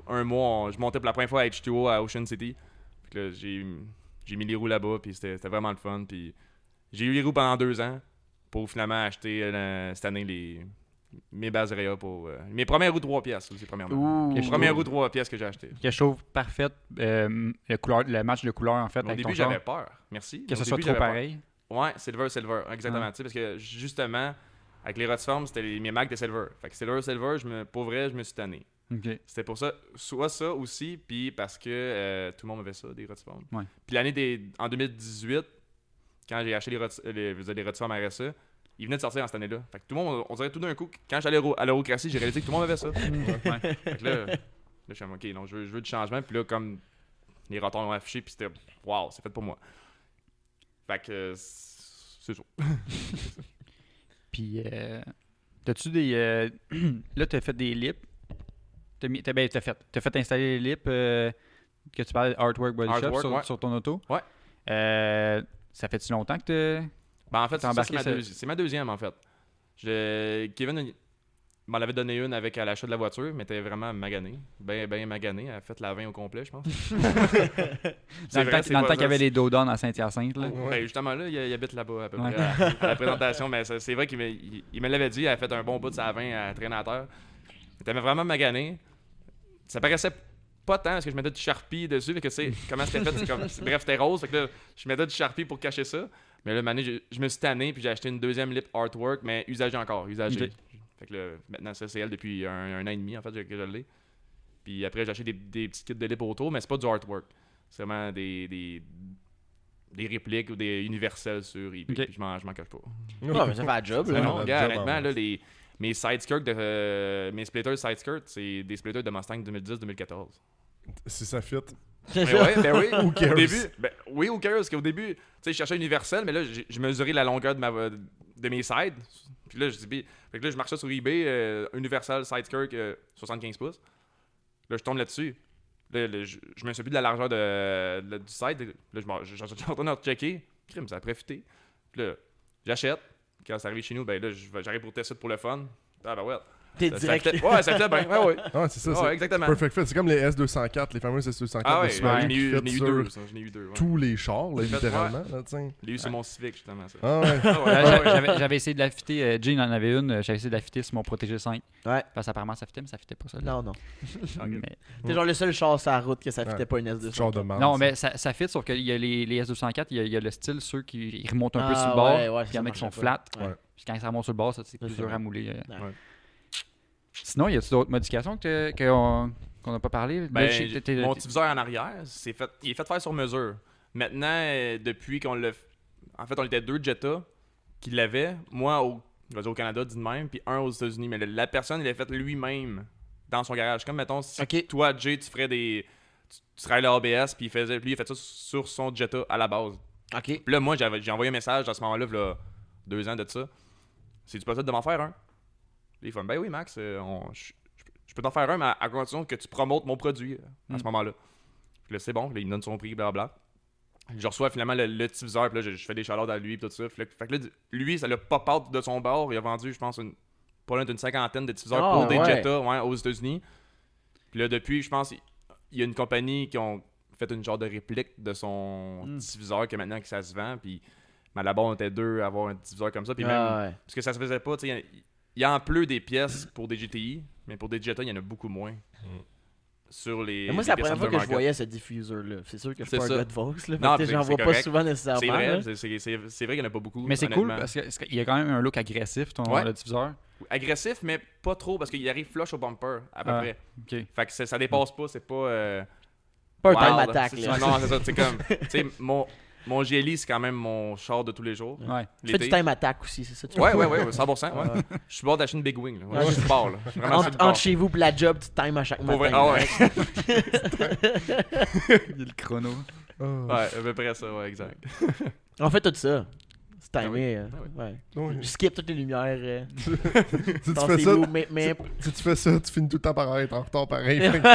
un mois, je montais pour la première fois à H2O à Ocean City. Fait que là, j'ai mis les roues là-bas, puis c'était vraiment le fun. Puis j'ai eu les roues pendant 2 ans pour finalement acheter cette année mes Bazeria pour mes premières roues 3 pièces aussi, premièrement. Ouh. Les premières roues 3 pièces que j'ai achetées. Que je trouve parfaite, le match de couleur, en fait, Au avec début, ton char. j'avais peur. Merci. Que Au ce soit début, trop j'avais peur. pareil. Ouais, silver, exactement. Tu sais, parce que justement, avec les rotiformes, c'était mes Macs de silver. Fait que silver, pour vrai, je me suis tanné. Ok. C'était pour ça, soit ça aussi, puis parce que tout le monde avait ça, des rotiformes. Ouais. Puis en 2018, quand j'ai acheté les rotiformes RSE, ils venaient de sortir en cette année-là. Fait que tout le monde, on dirait tout d'un coup, quand j'allais à l'Eurocratie, j'ai réalisé que tout le monde avait ça. Ouais. Fait que là, je suis comme, ok, non, je veux du changement. Puis là, comme les rotors l'ont affiché, puis c'était, waouh, c'est fait pour moi. Fait que c'est ça. Puis, t'as-tu des. Là, t'as fait des lips. T'as fait installer les lips que tu parlais Artwork Body Shop Artwork, sur ton auto. Ouais. Ça fait-tu longtemps que Ben, en fait, T'as ça, embarqué c'est ma deuxième, en fait. Kevin m'en avait donné une avec à l'achat de la voiture, mais t'es vraiment magané. Ben magané. Elle a fait la 20 au complet, je pense. Dans le temps qu'il y avait les dodons à Saint-Hyacinthe, là. Ouais. Ben, justement, là, il habite là-bas, à peu Ouais. près, à la présentation. Mais c'est vrai qu'il me l'avait dit. Elle a fait un bon bout de sa 20 à traîner à terre. T'avais vraiment magané. Ça paraissait pas tant parce que je mettais du Sharpie dessus. Fait que c'est comment c'était fait. Bref, c'était rose. Fait que là, je mettais du Sharpie pour cacher ça. Mais là, Mané, je me suis tanné. Puis j'ai acheté une deuxième lip artwork, mais usagée encore. Usagée. Ok. Fait que là, maintenant, ça, c'est elle depuis un an et demi, en fait, que je l'ai. Puis après, j'ai acheté des petits kits de lip autour, mais c'est pas du artwork. C'est vraiment des répliques ou des universels sur eBay. Ok. Puis je m'en cache pas. Ouais, mais ça fait la job, Ça là, fait non? la Gars, job, honnêtement, en là, mes side skirts mes splitters side skirts, c'est des splitters de Mustang 2010-2014. Si ça fit. C'est Ben ça. ouais, ben oui. Who cares? Au début, ben oui, who cares? Parce qu'au début, tu sais, je cherchais universel, mais là, je mesurais la longueur de mes sides. Puis là, fait que là, je marchais sur eBay, universal side skirt 75 pouces. Là, je tombe là-dessus. Là, je me souviens plus de la largeur du side. Là, je retourne à checker. Crime, ça a profité. Puis là, j'achète. Quand c'est arrivé chez nous, ben là, j'arrive pour tester pour le fun. Ah ben ouais. T'es Ça direct. fait, ouais, ça fait bien. Ouais, ouais. Ah, c'est ça. Ouais, c'est exactement. perfect fit. C'est comme les S204, les fameux S204 Ah de ouais, Subaru j'en ai qui eu, fit j'en ai eu sur deux. Ça, j'en ai eu deux. Ouais. tous les chars, là, Fait, littéralement. Là, t'sais. Je l'ai eu sur mon Civic, justement. Ça. Ah ouais. Ah ouais. J'avais essayé de la fitter, Jean en avait une, j'avais essayé de la fitter sur mon Protégé 5. Ouais. Parce qu'apparemment ça fitait, mais ça fitait pas ça. Non, non. Mais- T'es genre le seul char sur la route que ça fitait Ouais. pas une S200. Genre de marde. non, mais ça fit, sauf qu'il y a les S204, il y a le style, ceux qui remontent un peu Ah, sur le bord, ouais, ouais, puis il y en ça a qui sont marchait flats. pas. Ouais. Puis quand ça remonte sur le bord, ça c'est C'est plus ça. dur à mouler. Ouais. Sinon, y a-t-il d'autres modifications qu'on n'a pas parlé? Ben, Là, je sais que t'es- mon diffuseur en arrière, il est fait faire sur mesure. Maintenant, depuis qu'on l'a. En fait, on était deux Jetta qui l'avaient. Moi, je vais dire au Canada, dit de même, puis un aux États-Unis. Mais la personne, il l'a fait lui-même dans son garage. Comme, mettons, si Ok. toi, Jay, tu ferais des. Tu serais à l'ABS, puis lui, il a fait ça sur son Jetta à la base. Ok. Puis là, moi, j'ai envoyé un message à ce moment-là, là, 2 ans de ça. C'est-tu possible de m'en faire un? Puis il fait, ben oui, Max, je peux t'en faire un, mais à condition que tu promotes mon produit à ce moment-là. Puis là, c'est bon, là, il me donne son prix, blablabla. Je reçois finalement le petit viseur, puis là, je fais des shout-outs à lui, puis tout ça. Fait que là, lui, ça l'a pop-out de son bord. Il a vendu, je pense, pas loin d'une cinquantaine de diffuseurs Ah, pour des ouais. Jetta aux États-unis. Puis là, depuis, je pense, il y a une compagnie qui ont fait une genre de réplique de son diffuseur que maintenant que ça se vend. Puis mais là-bas, on était deux à avoir un diffuseur comme ça. Puis même, Ah, ouais. parce que ça se faisait pas, tu sais, il y en pleut des pièces pour des GTI, mais pour des Jetta, il y en a beaucoup moins. Sur les. Mais moi, c'est la première fois que je voyais ce diffuser-là. C'est sûr que je suis C'est pas un ça. gars de Vox. Là, Non, fait que c'est j'en vois pas correct. souvent nécessairement. C'est vrai, là. c'est vrai qu'il n'y en a pas beaucoup. Mais c'est cool honnêtement. parce qu'il y a quand même un look agressif, Ouais. le diffuseur. Agressif, mais pas trop, parce qu'il arrive flush au bumper, à peu Ah. près. Ok. Fait que ça dépasse pas, c'est pas. Pas un wild, time là. attack. C'est Là. ça. Non, c'est ça. C'est comme. Tu sais, mon GLI, c'est quand même mon char de tous les jours. Ouais. Tu fais du L'été. time attack aussi, c'est ça? Tu Ouais, fais? ouais, 100%. Ouais. Ouais. Je suis bord d'acheter une Big Wing. Là. Ouais, Ouais. je suis bord, là. Je suis vraiment sur le Entre bord. chez vous et la job, tu times à chaque Pour vrai. matin. Ah ouais. Il y a le chrono. Ah. Ouais, à peu près ça, ouais, exact. On fait tout ça. C'est Ah timé. oui. Ouais. Ouais. Je skip toutes les lumières. Si tu dans fais ces ça, mots, mais si tu fais ça, tu finis tout le temps par être en retard pareil. Fait que-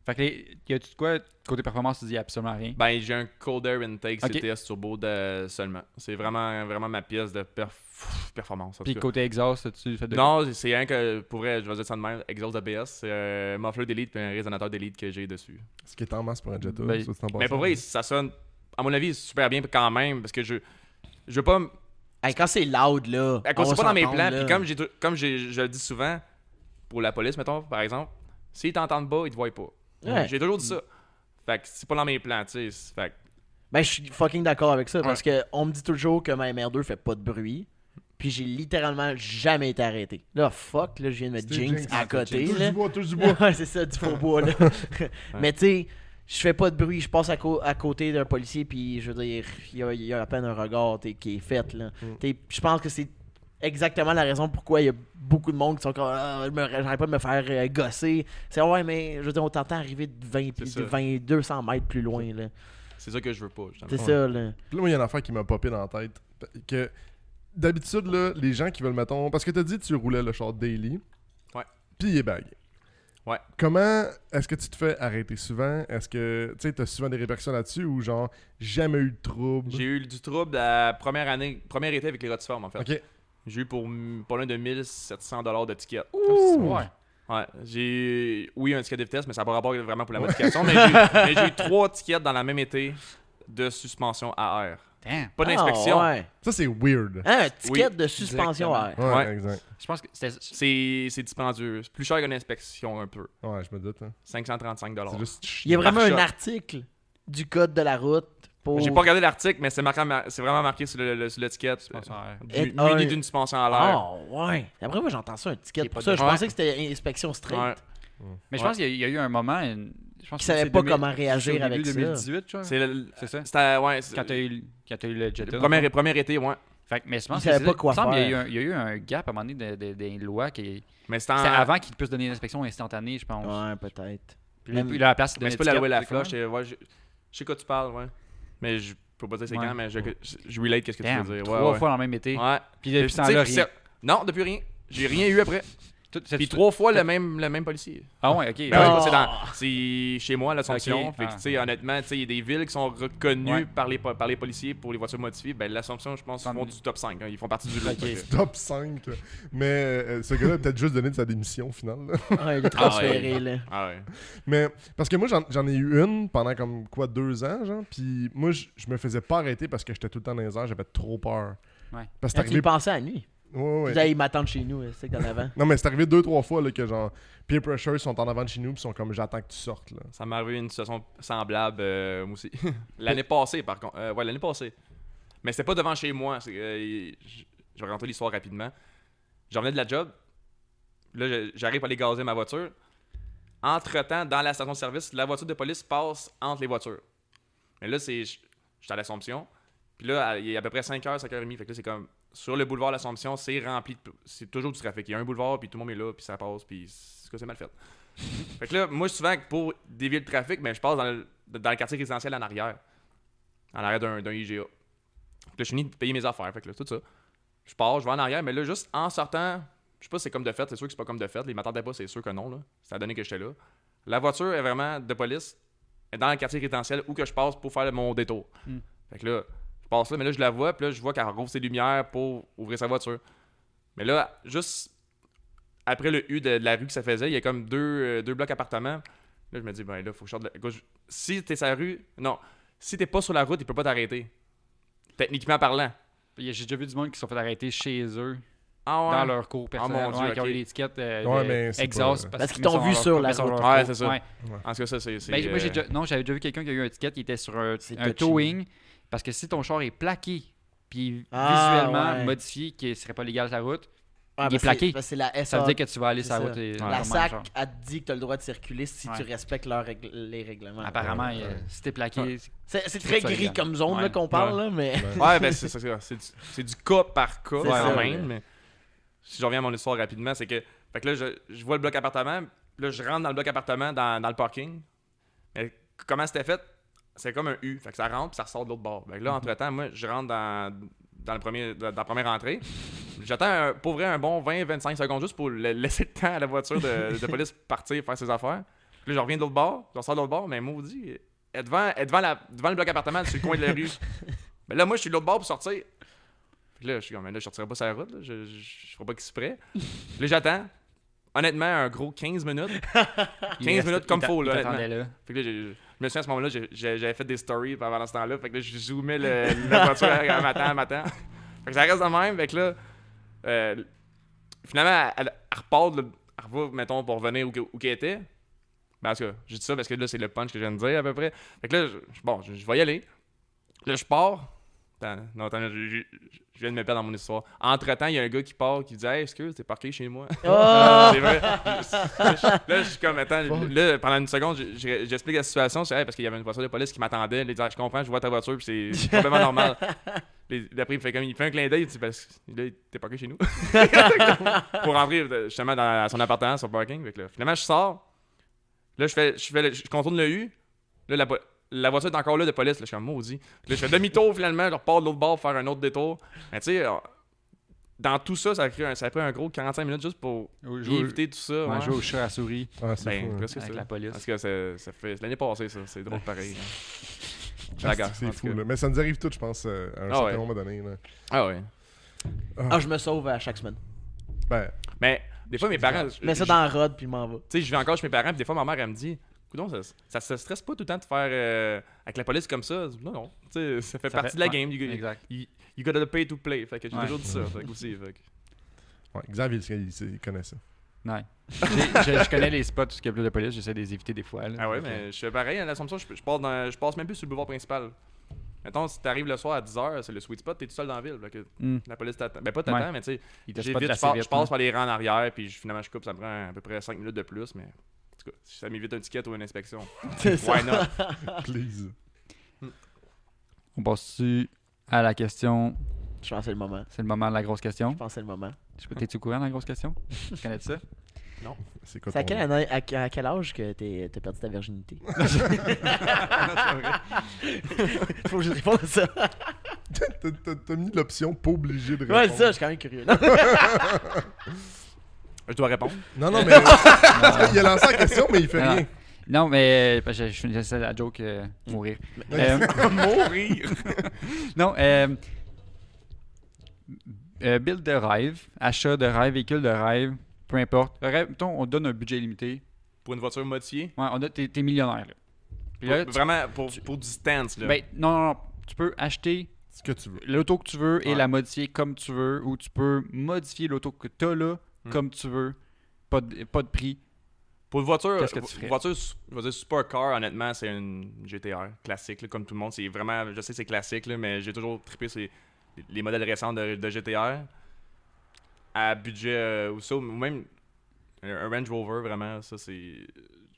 Fait que y a-tu de quoi côté performance, tu dis absolument rien. Ben, j'ai un Cold Air Intake Ok. CTS Turbo seulement. C'est vraiment ma pièce de performance. En Puis tout cas. côté exhaust, tu fais de Non, c'est rien que, pour vrai, je vais dire ça de même, exhaust ABS, c'est un muffler d'élite puis un résonateur d'élite que j'ai dessus. Ce qui est en masse pour un Jetta. Ben, ça, c'est en Mais passant. pour vrai, ça sonne, à mon avis, super bien quand même, parce que je veux pas... hey, quand c'est loud, là. À cause on c'est va pas dans mes s'entendre, plans, là. puis je le dis souvent, pour la police, mettons, par exemple, s'ils t'entendent pas, ils te voient pas. Ouais. J'ai toujours dit ça. Fait que c'est pas dans mes plans, tu sais. Fait que Ben, je suis fucking d'accord avec ça parce que on me dit toujours que ma MR2 fait pas de bruit. Puis j'ai littéralement jamais été arrêté. Là, fuck, là, je viens de mettre C'était Jinx Jinx. à côté. Touche Là. du bois, touche du bois. Ouais, c'est ça, du faux bois, là. Mais tu sais, je fais pas de bruit, je passe à côté d'un policier, puis je veux dire, il y a à peine un regard qui est fait, là. T'sais, je pense que c'est exactement la raison pourquoi il y a beaucoup de monde qui sont comme j'arrête pas de me faire gosser. C'est ouais, mais je veux dire, on t'entend arriver de 200 mètres plus loin, là. c'est ça que je veux pas, justement. C'est ça, là. Puis là, moi, il y a une affaire qui m'a popé dans la tête. Que d'habitude, là, les gens qui veulent, mettons. Parce que t'as dit que tu roulais le char daily. Ouais. Puis il est bagué. Ouais. Comment est-ce que tu te fais arrêter souvent? Est-ce que tu sais, t'as souvent des répercussions là-dessus ou genre jamais eu de trouble? J'ai eu du trouble la première été avec les Rotiformes, en fait. Ok. J'ai eu pour pas loin de 1700$ de ticket. Ouais. Ouais, j'ai un ticket de vitesse, mais ça n'a pas rapport vraiment pour la modification. mais j'ai eu 3 tickets dans la même été de suspension à air. Damn. Pas d'inspection. Ah, ouais. Ça, c'est weird. Hein, un ticket Oui, de suspension à air. Ouais, Ouais. exact. Je pense que c'était. C'est dispendieux. C'est plus cher qu'une inspection un peu. Ouais, je me doute. Hein. 535$. C'est juste Il y a vraiment Par un shot. article du code de la route pour... J'ai pas regardé l'article, mais c'est vraiment marqué sur l'étiquette. Dispensaire. Muni d'une suspension à l'air. Ah, ouais. Après, moi, j'entends ça, un ticket. Qui est Pour pas ça, de- je Ouais. pensais que c'était inspection straight. Ouais. Mais je pense qu'il y a eu un moment. Je pense Qui que savait c'est pas comment réagir c'est au avec début ça. 2018, genre. C'est ça? C'était, ouais. Quand t'as eu le Jetta. Premier été, ouais. Fait que, mais je pense Il savait que pas quoi il me semble qu'il faire. y a eu un gap à un moment donné des lois qui. Mais c'était C'était avant qu'il puisse donner l'inspection instantanée, je pense. Ouais, peut-être. Puis Même- il a la place de Mais donner c'est pas la loi l'étiquette, Lafloche. c'est Ouais, je sais quoi tu parles, ouais. Mais je peux pas dire c'est Ouais. quand, mais je relate qu'est-ce que tu Damn, veux dire. 3 Ouais, fois dans le même été. ouais. Puis depuis Tu ce sais, temps-là, puis rien. Non, depuis rien. J'ai rien eu après. Puis 3 fois le même policier. Ah ouais, ok. Ben Non. ouais, c'est chez moi, l'Assomption. Ok. Fait que, Ah. tu sais, honnêtement, tu sais, il y a des villes qui sont reconnues Ouais. par les policiers pour les voitures modifiées. Ben, l'Assomption, je pense, ils font du top 5. Hein. Ils font partie du lot. Ok. Fait que- Top 5. Mais ce gars-là a peut-être juste donné de sa démission au final. là. Ouais, il est transféré, Ah là. Ah ouais. Mais parce que moi, j'en ai eu une pendant comme quoi 2 ans, genre. Puis moi, je me faisais pas arrêter parce que j'étais tout le temps dans les airs, j'avais trop peur. Ouais. Parce que Ah, c'est tu y arrivé. pensais à la nuit. Ouais, ouais. Vous allez m'attendre chez nous, c'est que t'en avant. Non, mais c'est arrivé 2-3 fois là, que genre, peer pressure, ils sont en avant de chez nous, puis ils sont comme j'attends que tu sortes. Là. Ça m'est arrivé une situation semblable, moi aussi. L'année passée, par contre. Ouais, l'année passée. Mais c'était pas devant chez moi. Je vais rentrer l'histoire rapidement. J'en venais de la job. Là, j'arrive à aller gazer ma voiture. Entre-temps, dans la station de service, la voiture de police passe entre les voitures. Mais là, je suis à l'Assomption. Puis là, il y a à peu près 5h, 5h30. Fait que là, c'est comme sur le boulevard l'Assomption, c'est rempli. C'est toujours du trafic. Il y a un boulevard, puis tout le monde est là, puis ça passe, puis c'est mal fait. Fait que là, moi, souvent, pour dévier le trafic, mais je passe dans le quartier résidentiel en arrière d'un IGA. Puis là, je finis de payer mes affaires. Fait que là, tout ça. Je pars, je vais en arrière, mais là, juste en sortant, je sais pas si c'est comme de fait, c'est sûr que c'est pas comme de fait. Ils m'attendaient pas, c'est sûr que non. Là. Ça a donné que j'étais là. La voiture est vraiment de police, est dans le quartier résidentiel où que je passe pour faire mon détour. Fait que là, je passe là, mais là, je la vois, puis là, je vois qu'elle rouvre ses lumières pour ouvrir sa voiture. Mais là, juste après le U de la rue que ça faisait, il y a comme deux blocs appartements. Là, je me dis, ben là, faut que je sorte de la... Si t'es sur la rue, non. Si t'es pas sur la route, il peut pas t'arrêter. Techniquement parlant. J'ai déjà vu du monde qui se sont fait arrêter chez eux, Ah ouais. dans leur cours personnel, mon Dieu, qui ont ok. eu l'étiquette Ouais, mais c'est exhaust. pas- Parce qu'ils qu'ils t'ont sont vu dans sur leur la cours, route. leur Ouais, cours. c'est ça. Ouais. En tout cas, ça, c'est... Ben, moi, j'avais déjà vu quelqu'un qui a eu un ticket qui était sur un C'est un touchy. towing, parce que si ton char est plaqué, puis Ah, visuellement ouais. modifié, qui serait pas légal sur la route, Ah, il est plaqué. C'est la SA. ça veut dire que tu vas aller c'est sur la ça. route. Et, La vraiment, SAC genre. a dit que tu as le droit de circuler si tu Ouais. respectes les règlements. Apparemment, Ouais. si t'es plaqué, C'est très ça, gris légal. comme zone là, Ouais. qu'on parle, là, mais... Ouais, ben c'est ça. C'est du cas par cas C'est quand ça, même. ouais. Mais si je reviens à mon histoire rapidement, c'est que... Fait que là, je vois le bloc appartement. Là, je rentre dans le bloc appartement, dans le parking. Mais comment c'était fait? C'est comme un U. Fait que ça rentre puis ça ressort de l'autre bord. Fait que là, entre-temps, moi, je rentre dans la première entrée. J'attends pour vrai un bon 20-25 secondes juste pour laisser le temps à la voiture de police partir, faire ses affaires. Puis là, je reviens de l'autre bord, je ressors de l'autre bord, mais maudit, elle est devant le bloc appartement sur le coin de la rue. Mais là, moi, je suis de l'autre bord pour sortir. Puis là, je suis comme, mais là, je sortirai pas sur la route, là. Je ferai pas qu'il se prête. Puis là, j'attends. Honnêtement, un gros 15 minutes. 15 minutes comme faux, là, honnêtement. là. Fait que là, je me souviens à ce moment-là, j'avais fait des stories pendant ce temps-là. Fait que là, je zoomais la voiture à m'attend. Fait que ça reste de même. Fait que là, finalement, elle repart, elle revient, mettons, pour revenir où qu'elle était. Ben, en tout cas, j'ai dit ça parce que là, c'est le punch que je viens de dire à peu près. Fait que là, je vais y aller. Là, je pars. Attends, je viens de me perdre dans mon histoire. Entre-temps, il y a un gars qui part qui dit « Hey, excuse, t'es parqué chez moi. » Oh! C'est vrai. Là, je suis comme, attends, là, pendant une seconde, j'explique la situation. Je dis, hey, parce qu'il y avait une voiture de police qui m'attendait. Il dit, ah, je comprends, je vois ta voiture, puis c'est complètement normal. D'après, il fait un clin d'œil, il dit, parce que là, t'es parqué chez nous. Pour rentrer justement dans son appartement, son parking. Fait que là, finalement, je sors. Là, je contourne le U. Là, la voiture est encore là de police. Là, je suis comme maudit. Là, je fais demi-tour finalement, je repars de l'autre bord pour faire un autre détour. Mais tu sais, dans tout ça, ça a pris un gros 45 minutes juste pour éviter tout ça. Ouais, jouer au chat à souris Ah, c'est Ben, fou, hein. presque avec ça. la police. Parce que ça fait l'année passée, ça. C'est drôle pareil. Ah, Regarde, c'est en fou, tout cas. là. Mais ça nous arrive tout, je pense, à un Ah certain ouais. moment donné. Là. Ah ouais. Ah, je me sauve à chaque semaine. Ben, Mais des fois, mes parents. Je mets ça dans la rod, puis je m'en vais. Tu sais, je vais encore chez mes parents, puis des fois, ma mère, elle me dit coudonc, ça se stresse pas tout le temps de faire avec la police comme ça. Je dis, non. Tu sais, ça fait partie de la game. Exact. You gotta pay to play. Fait que j'ai Ouais. toujours dit ça. Fait que aussi. Fait que... ouais, Xavier, il connaît ça. Ouais. Je connais les spots où il y a plus de police, j'essaie de les éviter des fois. Là. Ah ouais, mais je fais pareil à l'Assomption. Je passe même plus sur le boulevard principal. Mettons, si t'arrives le soir à 10h, c'est le sweet spot, t'es tout seul dans la ville. Fait que la police t'attend. Ben, pas t'attend, Ouais. mais tu sais, Il te j'évite, spot assez vite, je passe hein. par les rangs en arrière, puis finalement, je coupe, ça me prend à peu près 5 minutes de plus, mais en tout cas, si ça m'évite un ticket ou une inspection, C'est ça. why not? Please. On passe-tu à la question. Je pense que c'est le moment. C'est le moment de la grosse question. Je pense que c'est le moment. T'es-tu au courant de la grosse question? Tu connais ça? C'est quoi C'est à ton quelle année, à quel âge que t'as perdu ta virginité? Faut que je réponde à ça. T'as mis l'option pas obligé de répondre. Ouais, c'est ça, je suis quand même curieux. Non? Je dois répondre. Non, mais parce qu'il a lancé la question, mais il fait Non, rien. Non, mais je finissais la joke mourir. Mourir! Non, build de rêve, achat de rêve, véhicule de rêve, peu importe. Rêve, mettons, on te donne un budget limité. Pour une voiture modifiée. Ouais, t'es millionnaire. Là. Puis là, Vraiment, pour du stance, là. ben, non, tu peux acheter Ce que tu veux. l'auto que tu veux et Ouais. la modifier comme tu veux, ou tu peux modifier l'auto que tu as là comme tu veux. Pas de prix. Pour une voiture, Qu'est-ce que tu ferais? voiture, je vais dire supercar, honnêtement, c'est une GTR classique, là, comme tout le monde. C'est vraiment, je sais que c'est classique, là, mais j'ai toujours trippé sur les modèles récents de GTR. À budget ou ça, ou même un Range Rover, vraiment, ça c'est.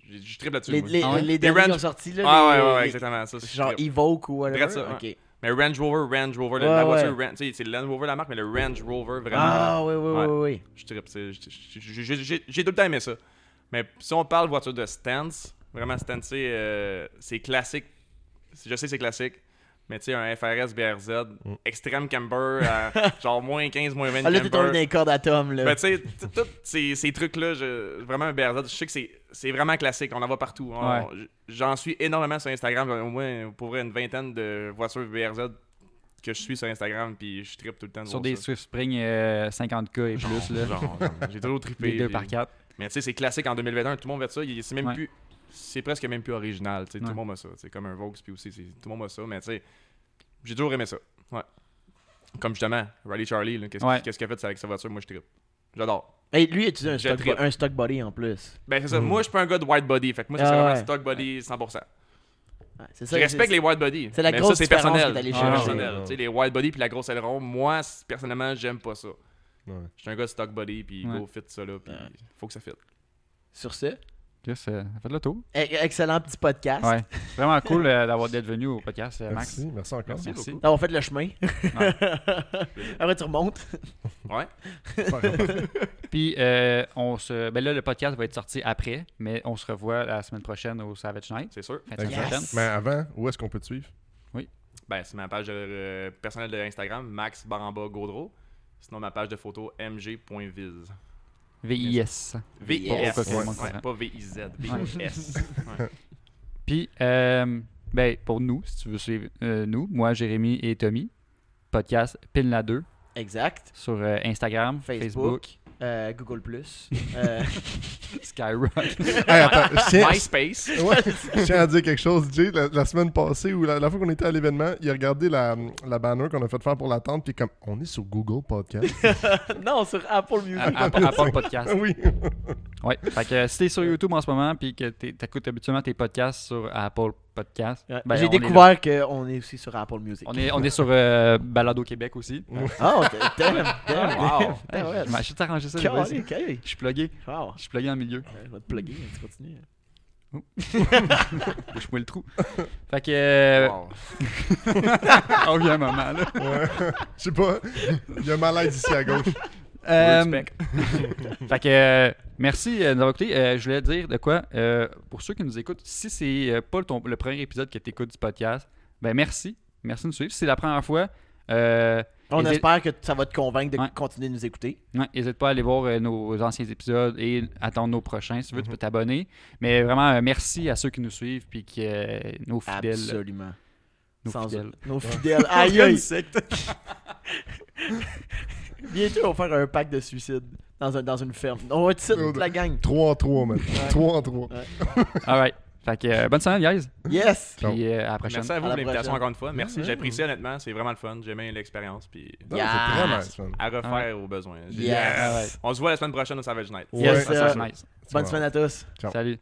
Je trippe là-dessus. moi. Ah ouais? Les derniers Range- qui ont sorti, là. Ah les- ouais, les- exactement. Ça, je Genre trippe. Evoque ou whatever. Drette ça, Ok. Mais Range Rover, Ouais, la voiture, ouais. tu sais, c'est le Land Rover la marque, mais le Range Rover, vraiment. Ah, oui. Je trippe. J'ai tout le temps aimé ça. Mais si on parle voiture de stance, vraiment stance, c'est classique. Je sais que c'est classique. Mais tu sais, un FRS BRZ, extrême camber, genre moins 15, moins 20 Ah, là, t'es tombé dans camber. les cordes d'atomes, là. Ben tu sais, tous ces trucs-là, vraiment un BRZ, je sais que c'est vraiment classique, on en voit partout. J'en suis énormément sur Instagram, au moins pour vrai une vingtaine de voitures BRZ que je suis sur Instagram, puis je trippe tout le temps de Sur voir des ça. Swift Spring 50K et plus. Là. Genre, j'ai toujours trippé. Des 2x4. Mais tu sais, c'est classique en 2021, tout le monde veut ça. C'est même Ouais. plus. C'est presque même plus original. Tu sais, Tout Ouais. le monde a ça. C'est comme un Vaux, puis aussi, tout le monde a ça. Mais tu sais, j'ai toujours aimé ça. Ouais. Comme justement, Rally Charlie, là, Ouais. qu'est-ce qu'il a fait avec sa voiture, moi je trippe. J'adore. Hey, lui, il a utilisé Je trippe. un stock body en plus. Ben c'est ça, moi je suis pas un gars de white body. Fait que moi, c'est Ah vraiment ouais. stock body 100%. Ouais, c'est Je ça, respecte les white body. c'est la mais grosse ça, c'est différence personnel. que t'allais C'est chercher. personnel. Tu sais, les white body puis la grosse aileron, moi, personnellement, j'aime pas ça. Ouais. Je suis un gars de stock body, puis Ouais. go fit ça là, puis Ouais. faut que ça fit. Sur ce, Chris, ça fait le tour. excellent petit podcast. Ouais. Vraiment cool d'être venu au podcast, Max. Merci encore. Merci. Merci. beaucoup. D'avoir fait le chemin. Après, tu remontes. Ouais. Puis, ben là, le podcast va être sorti après, mais on se revoit la semaine prochaine au Savage Night. C'est sûr. Fin de semaine Yes. prochaine. Mais avant, où est-ce qu'on peut te suivre? Ben, c'est ma page personnelle de Instagram, Max Baramba Gaudreau. Sinon, ma page de photo, mg.viz. VIS. VIS. Pour que tout le monde Ouais, comprenne. pas VIZ, VIS. Ouais. Puis, ben, pour nous, si tu veux suivre nous, moi, Jérémy et Tommy, podcast Pinla 2 Exact. sur Instagram, Facebook, Google+. Skyrock. Hey, attends, MySpace. Ouais, je tiens à dire quelque chose, Jay. La semaine passée, ou la fois qu'on était à l'événement, il a regardé la banner qu'on a fait faire pour la tente, puis comme, on est sur Google Podcast. Non, sur Apple Music. Apple Podcast. Oui. Ouais. Fait que si t'es sur YouTube en ce moment puis que t'écoutes habituellement tes podcasts sur Apple Podcast, Ouais. ben, J'ai on est découvert qu'on est aussi sur Apple Music. là. On est sur Balado Québec aussi. Oh, damn. Wow. Ouais. Je m'achète arranger ça. les boys. Je suis plugué. Wow. Je suis plugué en milieu. Je vais te plugger, tu continues. Bouche-moi le trou. Fait que. Wow. On vient un moment là. Ouais. Je sais pas. Il y a un malaise ici à gauche. Respect. Fait que merci d'avoir écouté. Je voulais dire de quoi, pour ceux qui nous écoutent, si c'est pas le premier épisode que tu écoutes du podcast, ben merci. Merci de nous suivre. Si c'est la première fois, On hésite- espère que ça va te convaincre de Ouais. continuer de nous écouter. n'hésite pas à aller voir nos anciens épisodes et attendre nos prochains. Si tu veux, tu peux t'abonner. Mais vraiment, merci à ceux qui nous suivent puis qui nos fidèles. Absolument. Nos Sans fidèles. eux. Nos fidèles. Aïe, aïe. Bientôt, on va faire un pack de suicide dans une ferme. On va être ici, toute la gang. 3 en 3, man. 3 en 3. Alright. Fait que bonne semaine, guys. Yes! Ciao. Puis à la prochaine. Merci à vous À la pour l'invitation prochaine. encore une fois. Merci, Ouais. j'apprécie honnêtement. C'est vraiment le fun. J'ai aimé l'expérience. Puis Non, Yes. c'est très nice, man. à refaire Ouais. au besoin. Yes! Alright. On se voit la semaine prochaine au Savage Night. Ouais. Yes, Yes, ça, sir. c'est nice. Bonne semaine à tous. Ciao. Salut.